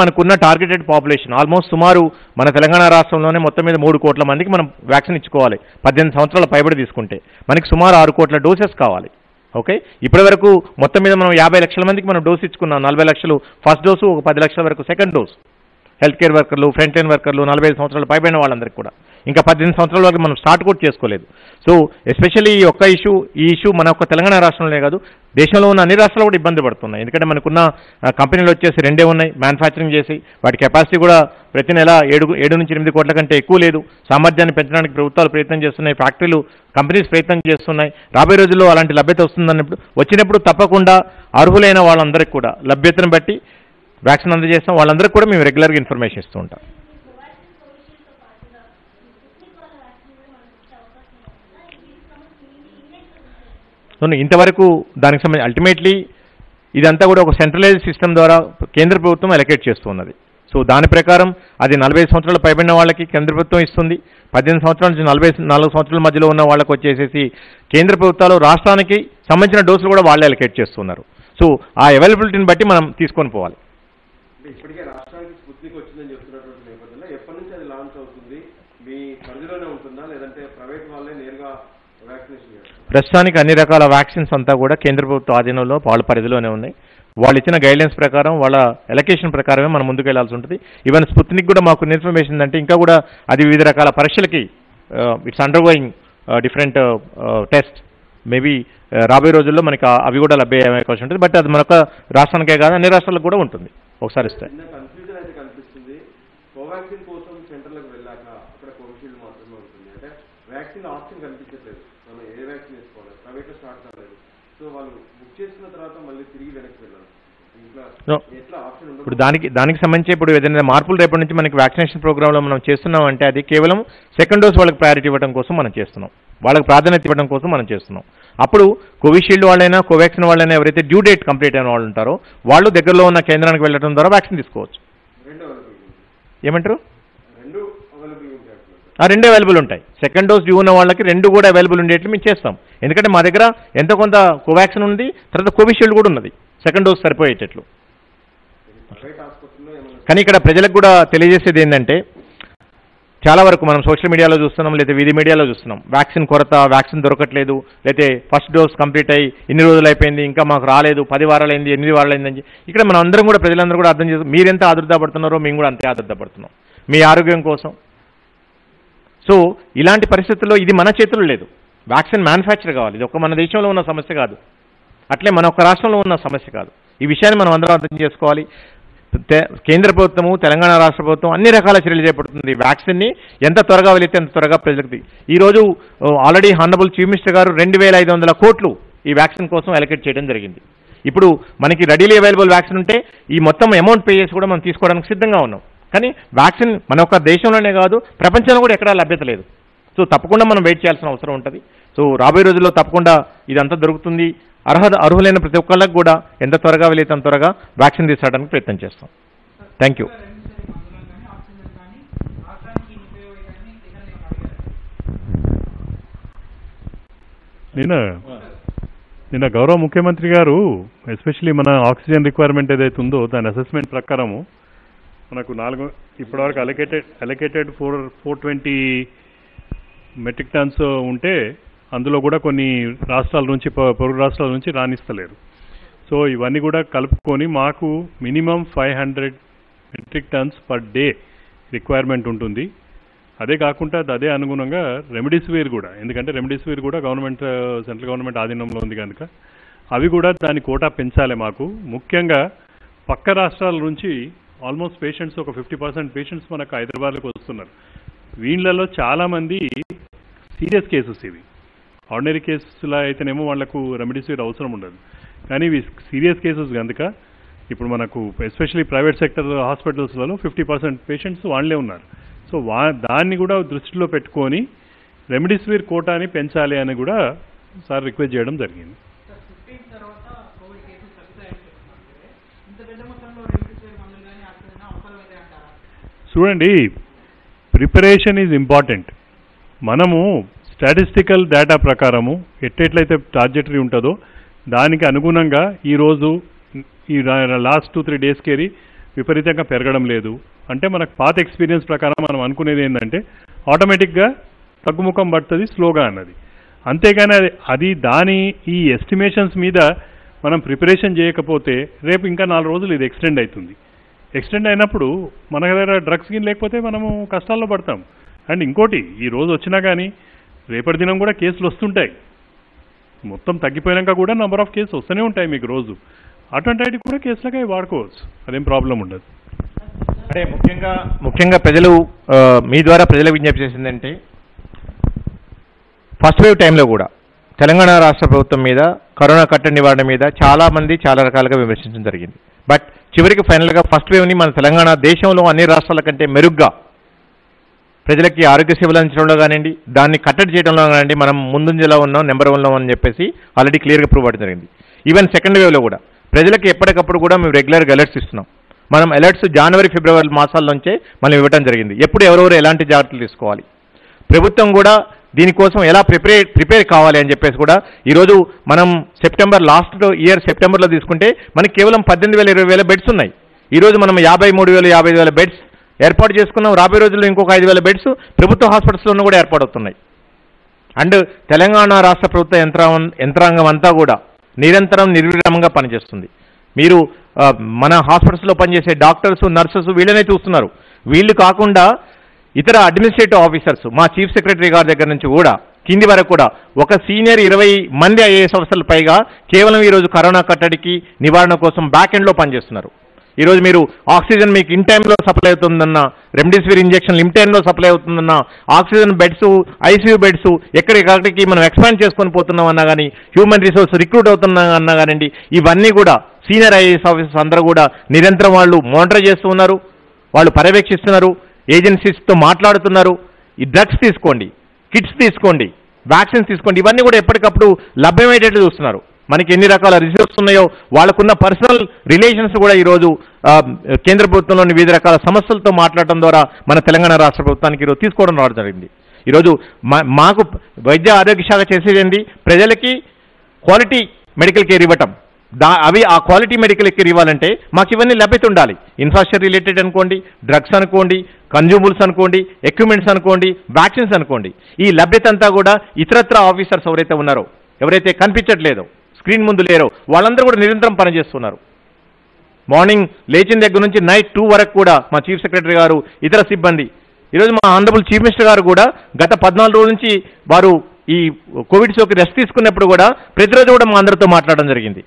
మనకున్న టార్గెటెడ్ పాపులేషన్ ఆల్మోస్ట్ సుమారు మన తెలంగాణ రాష్ట్రంలోనే మొత్తం మీద 3 కోట్ల మందికి మనం వ్యాక్సిన్ ఇచ్చుకోవాలి. 18 సంవత్సరాల పైబడి తీసుకుంటే మనకి సుమారు 6 కోట్ల డోసెస్ కావాలి. ఓకే, ఇప్పటి వరకు మొత్తం మీద మనం 50 లక్షల మందికి మనం డోస్ ఇచ్చుకున్నాం. 40 లక్షలు ఫస్ట్ డోసు, ఒక 10 లక్షల వరకు సెకండ్ డోస్. హెల్త్ కేర్ వర్కర్లు, ఫ్రంట్ లైన్ వర్కర్లు, 45 సంవత్సరాలు పైబడిన వాళ్ళందరికీ కూడా ఇంకా 18 సంవత్సరాల వరకు మనం స్టార్ట్ కూడా చేసుకోలేదు. సో ఎస్పెషల్లీ ఈ ఇష్యూ మన ఒక్క తెలంగాణ రాష్ట్రంలోనే కాదు దేశంలో ఉన్న అన్ని రాష్ట్రాలు కూడా ఇబ్బంది పడుతున్నాయి. ఎందుకంటే మనకున్న కంపెనీలు వచ్చేసి 2 ఉన్నాయి మ్యానుఫ్యాక్చరింగ్ చేసి, వాటి కెపాసిటీ కూడా ప్రతి నెల 7 నుంచి 8 కోట్ల కంటే ఎక్కువ లేదు. సామర్థ్యాన్ని పెంచడానికి ప్రభుత్వాలు ప్రయత్నం చేస్తున్నాయి, ఫ్యాక్టరీలు కంపెనీస్ ప్రయత్నం చేస్తున్నాయి. రాబోయే రోజుల్లో అలాంటి లభ్యత వచ్చినప్పుడు తప్పకుండా అర్హులైన వాళ్ళందరికీ కూడా లభ్యతను బట్టి వ్యాక్సిన్ అందజేస్తాం. వాళ్ళందరికీ కూడా మేము రెగ్యులర్గా ఇన్ఫర్మేషన్ ఇస్తూ ఉంటాం. ఇంతవరకు దానికి సంబంధించి అల్టిమేట్లీ ఇదంతా కూడా ఒక సెంట్రలైజ్డ్ సిస్టమ్ ద్వారా కేంద్ర ప్రభుత్వం అలొకేట్ చేస్తున్నది. సో దాని ప్రకారం అది 45 సంవత్సరాలు పైబడిన వాళ్ళకి కేంద్ర ప్రభుత్వం ఇస్తుంది. 18 సంవత్సరాల నుంచి 44 సంవత్సరాల మధ్యలో ఉన్న వాళ్ళకి వచ్చేసేసి కేంద్ర ప్రభుత్వాలు రాష్ట్రానికి సంబంధించిన డోసులు కూడా వాళ్ళే అలొకేట్ చేస్తున్నారు. సో ఆ అవైలబిలిటీని బట్టి మనం తీసుకొని పోవాలి. ఇప్పటికే రాష్ట్రానికి స్పుత్నిక్ వచ్చిందని చెప్తున్నటువంటి నేపథ్యంలో ఎప్పటి నుంచి అది లాంచ్ అవుతుంది? మీ పరిధిలోనే ఉంటుందా లేదంటే ప్రైవేట్ వాళ్ళే నేరుగా వ్యాక్సినేషన్ చేస్తారు? ప్రస్తుతానికి అన్ని రకాల వ్యాక్సిన్స్ అంతా కూడా కేంద్ర ప్రభుత్వ ఆధీనంలో వాళ్ళ పరిధిలోనే ఉన్నాయి. వాళ్ళు ఇచ్చిన గైడ్లైన్స్ ప్రకారం వాళ్ళ ఎలకేషన్ ప్రకారమే మనం ముందుకు వెళ్లాల్సి ఉంటుంది. ఈవెన్ స్పుత్నిక్ కూడా మాకు ఇన్ఫర్మేషన్ అంటే ఇంకా కూడా అది వివిధ రకాల పరీక్షలకి it's undergoing different test. Maybe రాబోయే రోజుల్లో మనకి అవి కూడా లభ్య అయ్యే అవకాశం ఉంటుంది. బట్ అది మనకు రాష్ట్రానికే కాదు అన్ని రాష్ట్రాలకు కూడా ఉంటుంది. ఒకసారి ఇస్తే కన్ఫ్యూజన్ అయితే కనిపిస్తుంది. కోవాక్సిన్ కోసం సెంటర్లకు వెళ్ళాక అక్కడ కోవిషీల్డ్ మాత్రమే ఉంటుంది. అంటే వ్యాక్సిన్ ఆప్షన్ కనిపించట్లేదు. మనం ఏ వ్యాక్సిన్ వేసుకోవాలి, ప్రైవేట్లో స్టార్ట్ కాలేదు. సో వాళ్ళు బుక్ చేసుకున్న తర్వాత మళ్ళీ తిరిగి వెనక్కి వెళ్ళాలి. ఎట్లా ఆప్షన్ ఉండదు. ఇప్పుడు దానికి సంబంధించి ఇప్పుడు ఏదైనా మార్పులు రేపటి నుంచి మనకి వ్యాక్సినేషన్ ప్రోగ్రాంలో మనం చేస్తున్నాం అంటే అది కేవలం సెకండ్ డోస్ వాళ్ళకి ప్రయారిటీ ఇవ్వడం కోసం మనం చేస్తున్నాం, వాళ్ళకి ప్రాధాన్యత ఇవ్వడం కోసం మనం చేస్తున్నాం. అప్పుడు కోవిషీల్డ్ వాళ్ళైనా కోవాక్సిన్ వాళ్ళైనా ఎవరైతే డ్యూ డేట్ కంప్లీట్ అయిన వాళ్ళు ఉంటారో వాళ్ళు దగ్గరలో ఉన్న కేంద్రానికి వెళ్ళడం ద్వారా వ్యాక్సిన్ తీసుకోవచ్చు. ఏమంటారు? రెండు అవైలబుల్ ఉంటాయి. సెకండ్ డోస్ డ్యూ ఉన్న వాళ్ళకి 2 కూడా అవైలబుల్ ఉండేట్లు మేము చేస్తాం. ఎందుకంటే మా దగ్గర ఎంతో కొంత కోవాక్సిన్ ఉంది, తర్వాత కోవిషీల్డ్ కూడా ఉన్నది సెకండ్ డోస్ సరిపోయేటట్లు. కానీ ఇక్కడ ప్రజలకు కూడా తెలియజేసేది ఏంటంటే చాలా వరకు మనం సోషల్ మీడియాలో చూస్తున్నాం, లేదా వీధి మీడియాలో చూస్తున్నాం వ్యాక్సిన్ కొరత, వ్యాక్సిన్ దొరకట్లేదు, లేకపోతే ఫస్ట్ డోస్ కంప్లీట్ అయ్యి ఇన్ని రోజులు అయిపోయింది ఇంకా మాకు రాలేదు, 10 వారాలైంది 8 వారాలైందని. ఇక్కడ మనం అందరం కూడా ప్రజలందరూ కూడా అర్థం చేస్తాం, మీరెంత ఆదుర్దాపడుతున్నారో మేము కూడా అంతే ఆదుర్దాపడుతున్నాం మీ ఆరోగ్యం కోసం. సో ఇలాంటి పరిస్థితుల్లో ఇది మన చేతుల్లో లేదు. వ్యాక్సిన్ మ్యానుఫ్యాక్చర్ కావాలి. ఇది ఒక మన దేశంలో ఉన్న సమస్య కాదు, అట్లే మన ఒక్క రాష్ట్రంలో ఉన్న సమస్య కాదు. ఈ విషయాన్ని మనం అందరం అర్థం చేసుకోవాలి. కేంద్ర ప్రభుత్వము, తెలంగాణ రాష్ట్ర ప్రభుత్వం అన్ని రకాల చర్యలు చేపడుతుంది. వ్యాక్సిన్ని ఎంత త్వరగా వెళితే అంత త్వరగా ప్రజలకు. ఈరోజు ఆల్రెడీ హానరబుల్ చీఫ్ మినిస్టర్ గారు 2500 కోట్లు ఈ వ్యాక్సిన్ కోసం అలొకేట్ చేయడం జరిగింది. ఇప్పుడు మనకి రెడీలీ అవైలబుల్ వ్యాక్సిన్ ఉంటే ఈ మొత్తం అమౌంట్ పే చేసి కూడా మనం తీసుకోవడానికి సిద్ధంగా ఉన్నాం. కానీ వ్యాక్సిన్ మన ఒక్క దేశంలోనే కాదు ప్రపంచంలో కూడా ఎక్కడా లభ్యత లేదు. సో తప్పకుండా మనం వెయిట్ చేయాల్సిన అవసరం ఉంటుంది. సో రాబోయే రోజుల్లో తప్పకుండా ఇదంతా దొరుకుతుంది. అర్హులైన ప్రతి ఒక్కళ్ళకి కూడా ఎంత త్వరగా వెళ్ళితే అంత త్వరగా వ్యాక్సిన్ తీసుకోవడానికి ప్రయత్నం చేస్తాం. Thank you. నిన్న గౌరవ ముఖ్యమంత్రి గారు ఎస్పెషలీ మన ఆక్సిజన్ రిక్వైర్మెంట్ ఏదైతే ఉందో దాని అసెస్మెంట్ ప్రకారము మనకు ఇప్పటివరకు అలొకేటెడ్ 420 మెట్రిక్ టన్స్ ఉంటే అందులో కూడా కొన్ని రాష్ట్రాల నుంచి పొరుగు రాష్ట్రాల నుంచి రాణిస్తలేరు. సో ఇవన్నీ కూడా కలుపుకొని మాకు minimum 500 metric tons per day requirement ఉంటుంది. అదే కాకుండా అదే అనుగుణంగా రెమ్డెసివిర్ కూడా, ఎందుకంటే రెమ్డెసివిర్ కూడా సెంట్రల్ గవర్నమెంట్ ఆధీనంలో ఉంది కనుక అవి కూడా దాని కోటా పెంచాలి. మాకు ముఖ్యంగా పక్క రాష్ట్రాల నుంచి ఆల్మోస్ట్ పేషెంట్స్ ఒక 50% పేషెంట్స్ మనకు హైదరాబాద్లోకి వస్తున్నారు. వీళ్ళలో చాలామంది సీరియస్ కేసెస్ ఇవి. ఆర్డినరీ కేసులో అయితేనేమో వాళ్లకు రెమ్డెసివిర్ అవసరం ఉండదు, కానీ ఇవి సీరియస్ కేసెస్ కనుక ఇప్పుడు మనకు ఎస్పెషల్లీ ప్రైవేట్ సెక్టర్ హాస్పిటల్స్లలో 50% పేషెంట్స్ వాళ్ళే ఉన్నారు. సో దాన్ని కూడా దృష్టిలో పెట్టుకొని రెమ్డెసివిర్ కోటాని పెంచాలి అని కూడా సార్ రిక్వెస్ట్ చేయడం జరిగింది. చూడండి, ప్రిపరేషన్ ఈజ్ ఇంపార్టెంట్. మనము స్టాటిస్టికల్ డేటా ప్రకారము ఎట్లయితే టార్జెటరీ ఉంటుందో దానికి అనుగుణంగా ఈరోజు ఈ లాస్ట్ 2-3 డేస్కి విపరీతంగా పెరగడం లేదు. అంటే మనకు పాత ఎక్స్పీరియన్స్ ప్రకారం మనం అనుకునేది ఏంటంటే ఆటోమేటిక్గా తగ్గుముఖం పడుతుంది స్లోగా అన్నది. అంతేగాని ఈ ఎస్టిమేషన్స్ మీద మనం ప్రిపరేషన్ చేయకపోతే రేపు ఇంకా 4 రోజులు ఇది ఎక్స్టెండ్ అవుతుంది. ఎక్స్టెండ్ అయినప్పుడు మన దగ్గర డ్రగ్స్ గిన్ లేకపోతే మనము కష్టాల్లో పడతాం. అండ్ ఇంకోటి, ఈ రోజు వచ్చినా కానీ రేపటి దినం కూడా కేసులు వస్తుంటాయి. మొత్తం తగ్గిపోయాక కూడా నెంబర్ ఆఫ్ కేసులు వస్తూనే ఉంటాయి మీకు రోజు. అటువంటి వాటికి కూడా కేసులకి వాడుకోవచ్చు, అదేం ప్రాబ్లం ఉండదు. అంటే ముఖ్యంగా ప్రజలు మీ ద్వారా ప్రజలకు విజ్ఞప్తి చేసిందంటే, ఫస్ట్ వేవ్ టైంలో కూడా తెలంగాణ రాష్ట్ర ప్రభుత్వం మీద కరోనా కట్టడి నివారణ మీద చాలామంది చాలా రకాలుగా విమర్శించడం జరిగింది. బట్ చివరికి ఫైనల్గా ఫస్ట్ వేవ్ని మన తెలంగాణ దేశంలో అన్ని రాష్ట్రాల కంటే మెరుగ్గా ప్రజలకి ఆరోగ్య సేవలు అందించడంలో కానివ్వండి, దాన్ని కట్టడి చేయడంలో కానివ్వండి మనం ముందుంజలో ఉన్నాం, నెంబర్ 1లో అని చెప్పేసి ఆల్రెడీ క్లియర్గా ప్రూవ్ అవ్వడం జరిగింది. ఈవెన్ సెకండ్ వేవ్లో కూడా ప్రజలకి ఎప్పటికప్పుడు కూడా మేము రెగ్యులర్గా అలర్ట్స్ ఇస్తున్నాం. మనం అలర్ట్స్ జనవరి, ఫిబ్రవరి మాసాల్లోంచే మనం ఇవ్వడం జరిగింది. ఎప్పుడు ఎవరెవరు ఎలాంటి జాగ్రత్తలు తీసుకోవాలి, ప్రభుత్వం కూడా దీనికోసం ఎలా ప్రిపేర్ కావాలి అని చెప్పేసి కూడా ఈరోజు మనం లాస్ట్ ఇయర్ సెప్టెంబర్లో తీసుకుంటే మనకి కేవలం 18,000-20,000 బెడ్స్ ఉన్నాయి. ఈరోజు మనం 53,000-55,000 బెడ్స్ ఏర్పాటు చేసుకున్నాం. రాబోయే రోజుల్లో ఇంకొక 5,000 బెడ్స్ ప్రభుత్వ హాస్పిటల్స్లోనూ కూడా ఏర్పాటవుతున్నాయి. అండ్ తెలంగాణ రాష్ట్ర ప్రభుత్వ యంత్రాంగం అంతా కూడా నిరంతరం నిర్విరామంగా పనిచేస్తుంది. మీరు మన హాస్పిటల్స్లో పనిచేసే డాక్టర్స్, నర్సెస్ వీళ్ళనే చూస్తున్నారు. వీళ్ళు కాకుండా ఇతర అడ్మినిస్ట్రేటివ్ ఆఫీసర్స్, మా చీఫ్ సెక్రటరీ గారి దగ్గర నుంచి కూడా కింది వరకు కూడా ఒక సీనియర్ 20 మంది ఐఏఎస్ ఆఫీసర్ల పైగా కేవలం ఈరోజు కరోనా కట్టడికి నివారణ కోసం బ్యాక్ ఎండ్లో పనిచేస్తున్నారు. ఈరోజు మీరు ఆక్సిజన్ మీకు ఇన్ టైంలో సప్లై అవుతుందన్న, రెమ్డెసివిర్ ఇంజెక్షన్లు ఇన్ టైంలో సప్లై అవుతుందన్న, ఆక్సిజన్ బెడ్స్, ఐసీయూ బెడ్స్ ఎక్కడికి మనం ఎక్స్పాండ్ చేసుకొని పోతున్నాం అన్నా కానీ, హ్యూమన్ రిసోర్స్ రిక్రూట్ అవుతున్నా అన్నా కానివ్వండి, ఇవన్నీ కూడా సీనియర్ ఐఏఎస్ ఆఫీసర్స్ అందరూ కూడా నిరంతరం వాళ్ళు మానిటర్ చేస్తూ ఉన్నారు, వాళ్ళు పర్యవేక్షిస్తున్నారు, ఏజెన్సీస్తో మాట్లాడుతున్నారు. ఈ డ్రగ్స్ తీసుకోండి, కిట్స్ తీసుకోండి, వ్యాక్సిన్స్ తీసుకోండి, ఇవన్నీ కూడా ఎప్పటికప్పుడు లభ్యమయ్యేటట్లు చూస్తున్నారు. మనకి ఎన్ని రకాల రిసోర్స్ ఉన్నాయో వాళ్ళకున్న పర్సనల్ రిలేషన్స్ కూడా ఈరోజు కేంద్ర ప్రభుత్వంలోని వివిధ రకాల సమస్యలతో మాట్లాడటం ద్వారా మన తెలంగాణ రాష్ట్ర ప్రభుత్వానికి ఈరోజు తీసుకోవడం రావడం జరిగింది. ఈరోజు మాకు వైద్య ఆరోగ్య శాఖ చేసేది ఏంటి, ప్రజలకి క్వాలిటీ మెడికల్ కేర్ ఇవ్వటం. ఆ క్వాలిటీ మెడికల్ కేర్ ఇవ్వాలంటే మాకు ఇవన్నీ లభ్యత ఉండాలి. ఇన్ఫ్రాస్ట్రక్చర్ రిలేటెడ్ అనుకోండి, డ్రగ్స్ అనుకోండి, కన్జ్యూమబుల్స్ అనుకోండి, ఎక్విప్మెంట్స్ అనుకోండి, వ్యాక్సిన్స్ అనుకోండి, ఈ లభ్యత అంతా కూడా ఇతరత్ర ఆఫీసర్స్ ఎవరైతే ఉన్నారో, ఎవరైతే కనిపించట్లేదో, స్క్రీన్ ముందు లేరో, వాళ్ళందరూ కూడా నిరంతరం పనిచేస్తున్నారు. మార్నింగ్ లేచిన దగ్గర నుంచి నైట్ 2 వరకు కూడా మా చీఫ్ సెక్రటరీ గారు, ఇతర సిబ్బంది, ఈరోజు మా ఆనరబుల్ చీఫ్ మినిస్టర్ గారు కూడా గత 14 రోజుల నుంచి వారు ఈ కోవిడ్ సోకి రెస్ట్ తీసుకున్నప్పుడు కూడా ప్రతిరోజు కూడా మా అందరితో మాట్లాడడం జరిగింది.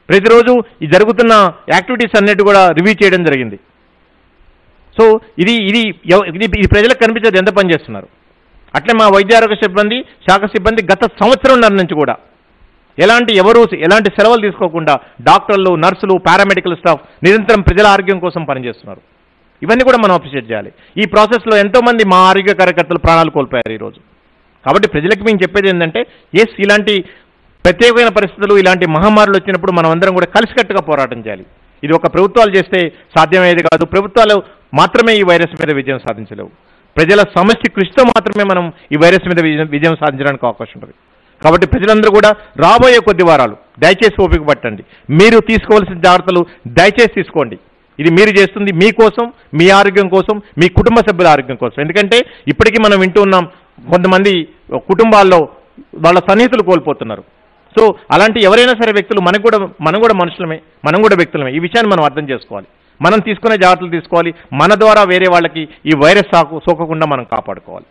ప్రతిరోజు ఈ జరుగుతున్న యాక్టివిటీస్ అన్నిటి కూడా రివ్యూ చేయడం జరిగింది. సో ఇది ప్రజలకు కనిపించేది ఎంత పని చేస్తున్నారు. అట్లే మా వైద్య ఆరోగ్య సిబ్బంది, శాఖ సిబ్బంది గత సంవత్సరంన్నర నుంచి కూడా ఎలాంటి సెలవులు తీసుకోకుండా డాక్టర్లు, నర్సులు, పారామెడికల్ స్టాఫ్ నిరంతరం ప్రజల ఆరోగ్యం కోసం పనిచేస్తున్నారు. ఇవన్నీ కూడా మనం అప్రిషియేట్ చేయాలి. ఈ ప్రాసెస్లో ఎంతోమంది మా ఆరోగ్య కార్యకర్తలు ప్రాణాలు కోల్పోయారు ఈరోజు. కాబట్టి ప్రజలకు మేము చెప్పేది ఏంటంటే, ఇలాంటి ప్రత్యేకమైన పరిస్థితులు, ఇలాంటి మహమ్మారులు వచ్చినప్పుడు మనం అందరం కూడా కలిసికట్టుగా పోరాటం చేయాలి. ఇది ఒక ప్రభుత్వాలు చేస్తే సాధ్యమయ్యేది కాదు. ప్రభుత్వాలు మాత్రమే ఈ వైరస్ మీద విజయం సాధించలేవు. ప్రజల సమష్టి కృషితో మాత్రమే మనం ఈ వైరస్ మీద విజయం సాధించడానికి అవకాశం ఉంటుంది. కాబట్టి ప్రజలందరూ కూడా రాబోయే కొద్ది వారాలు దయచేసి ఓపిక పట్టండి. మీరు తీసుకోవాల్సిన జాగ్రత్తలు దయచేసి తీసుకోండి. ఇది మీరు చేస్తుంది మీకోసం, మీ ఆరోగ్యం కోసం, మీ కుటుంబ సభ్యుల ఆరోగ్యం కోసం. ఎందుకంటే ఇప్పటికీ మనం వింటూ ఉన్నాం, కొంతమంది కుటుంబాల్లో వాళ్ళ సన్నిహితులు కోల్పోతున్నారు. సో అలాంటి ఎవరైనా సరే వ్యక్తులు మనం కూడా మనుషులమే, మనం కూడా వ్యక్తులమే. ఈ విషయాన్ని మనం అర్థం చేసుకోవాలి. మనం తీసుకునే జాగ్రత్తలు తీసుకోవాలి. మన ద్వారా వేరే వాళ్ళకి ఈ వైరస్ సోకకుండా మనం కాపాడుకోవాలి.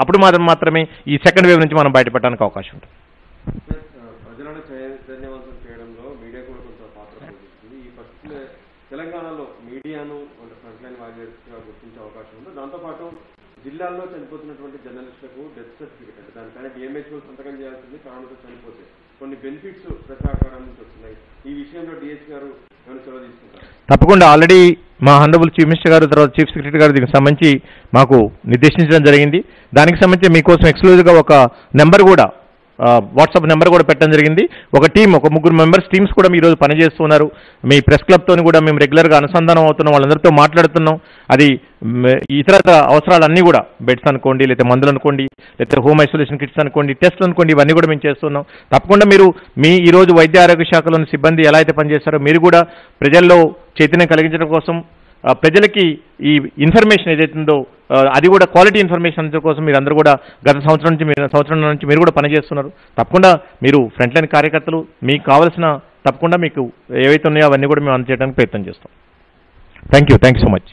అప్పుడు మాత్రమే ఈ సెకండ్ వేవ్ నుంచి మనం బయటపడడానికి అవకాశం ఉంటుంది. ప్రజలను చైతన్యవంతం చేయడంలో మీడియా కూడా కొంత పాత్ర పోషిస్తుంది. ఈ పరిస్థితుల్లో తెలంగాణలో మీడియాను ఫ్రంట్ లైన్ వారియర్స్గా గుర్తించే అవకాశం ఉంది. దాంతోపాటు జిల్లాల్లో చనిపోతున్నటువంటి జర్నలిస్టులకు డెత్ సర్టిఫికేట్, అంటే దానిపైన డిఎంహెచ్ఓ సంతకం చేయాల్సింది, కరోనాతో చనిపోతే కొన్ని బెనిఫిట్స్ ప్రజాకారం నుంచి వస్తున్నాయి. ఈ విషయంలో డిహెచ్ గారు ఏమైనా చొరవ తీసుకుంటారు? తప్పకుండా. ఆల్రెడీ మా హానరబుల్ చీఫ్ మినిస్టర్ గారు, తర్వాత చీఫ్ సెక్రటరీ గారు దీనికి సంబంధించి మాకు నిర్దేశించడం జరిగింది. దానికి సంబంధించి మీకోసం ఎక్స్క్లూజివ్గా ఒక నెంబర్ కూడా, వాట్సాప్ నెంబర్ కూడా పెట్టడం జరిగింది. ఒక టీం, ఒక 3 మెంబర్స్ టీమ్స్ కూడా ఈరోజు పనిచేస్తున్నారు. మీ ప్రెస్ క్లబ్తో కూడా మేము రెగ్యులర్గా అనుసంధానం అవుతున్నాం, వాళ్ళందరితో మాట్లాడుతున్నాం. అది ఇతర అవసరాలన్నీ కూడా, బెడ్స్ అనుకోండి, లేకపోతే మందులు అనుకోండి, లేకపోతే హోమ్ ఐసోలేషన్ కిట్స్ అనుకోండి, టెస్ట్లు అనుకోండి, ఇవన్నీ కూడా మేము చేస్తున్నాం. తప్పకుండా మీరు ఈరోజు వైద్య ఆరోగ్య శాఖలోని సిబ్బంది ఎలా అయితే పనిచేస్తారో మీరు కూడా ప్రజల్లో చైతన్యం కలిగించడం కోసం, ప్రజలకి ఈ ఇన్ఫర్మేషన్ ఏదైతుందో అది కూడా క్వాలిటీ ఇన్ఫర్మేషన్ కోసం మీరు అందరూ కూడా గత సంవత్సరం నుంచి మీరు కూడా పనిచేస్తున్నారు. తప్పకుండా మీరు ఫ్రంట్ లైన్ కార్యకర్తలు, మీకు కావాల్సిన తప్పకుండా మీకు ఏవైతే ఉన్నాయో అవన్నీ కూడా మేము అందజేయడానికి ప్రయత్నం చేస్తాం. Thank you so much.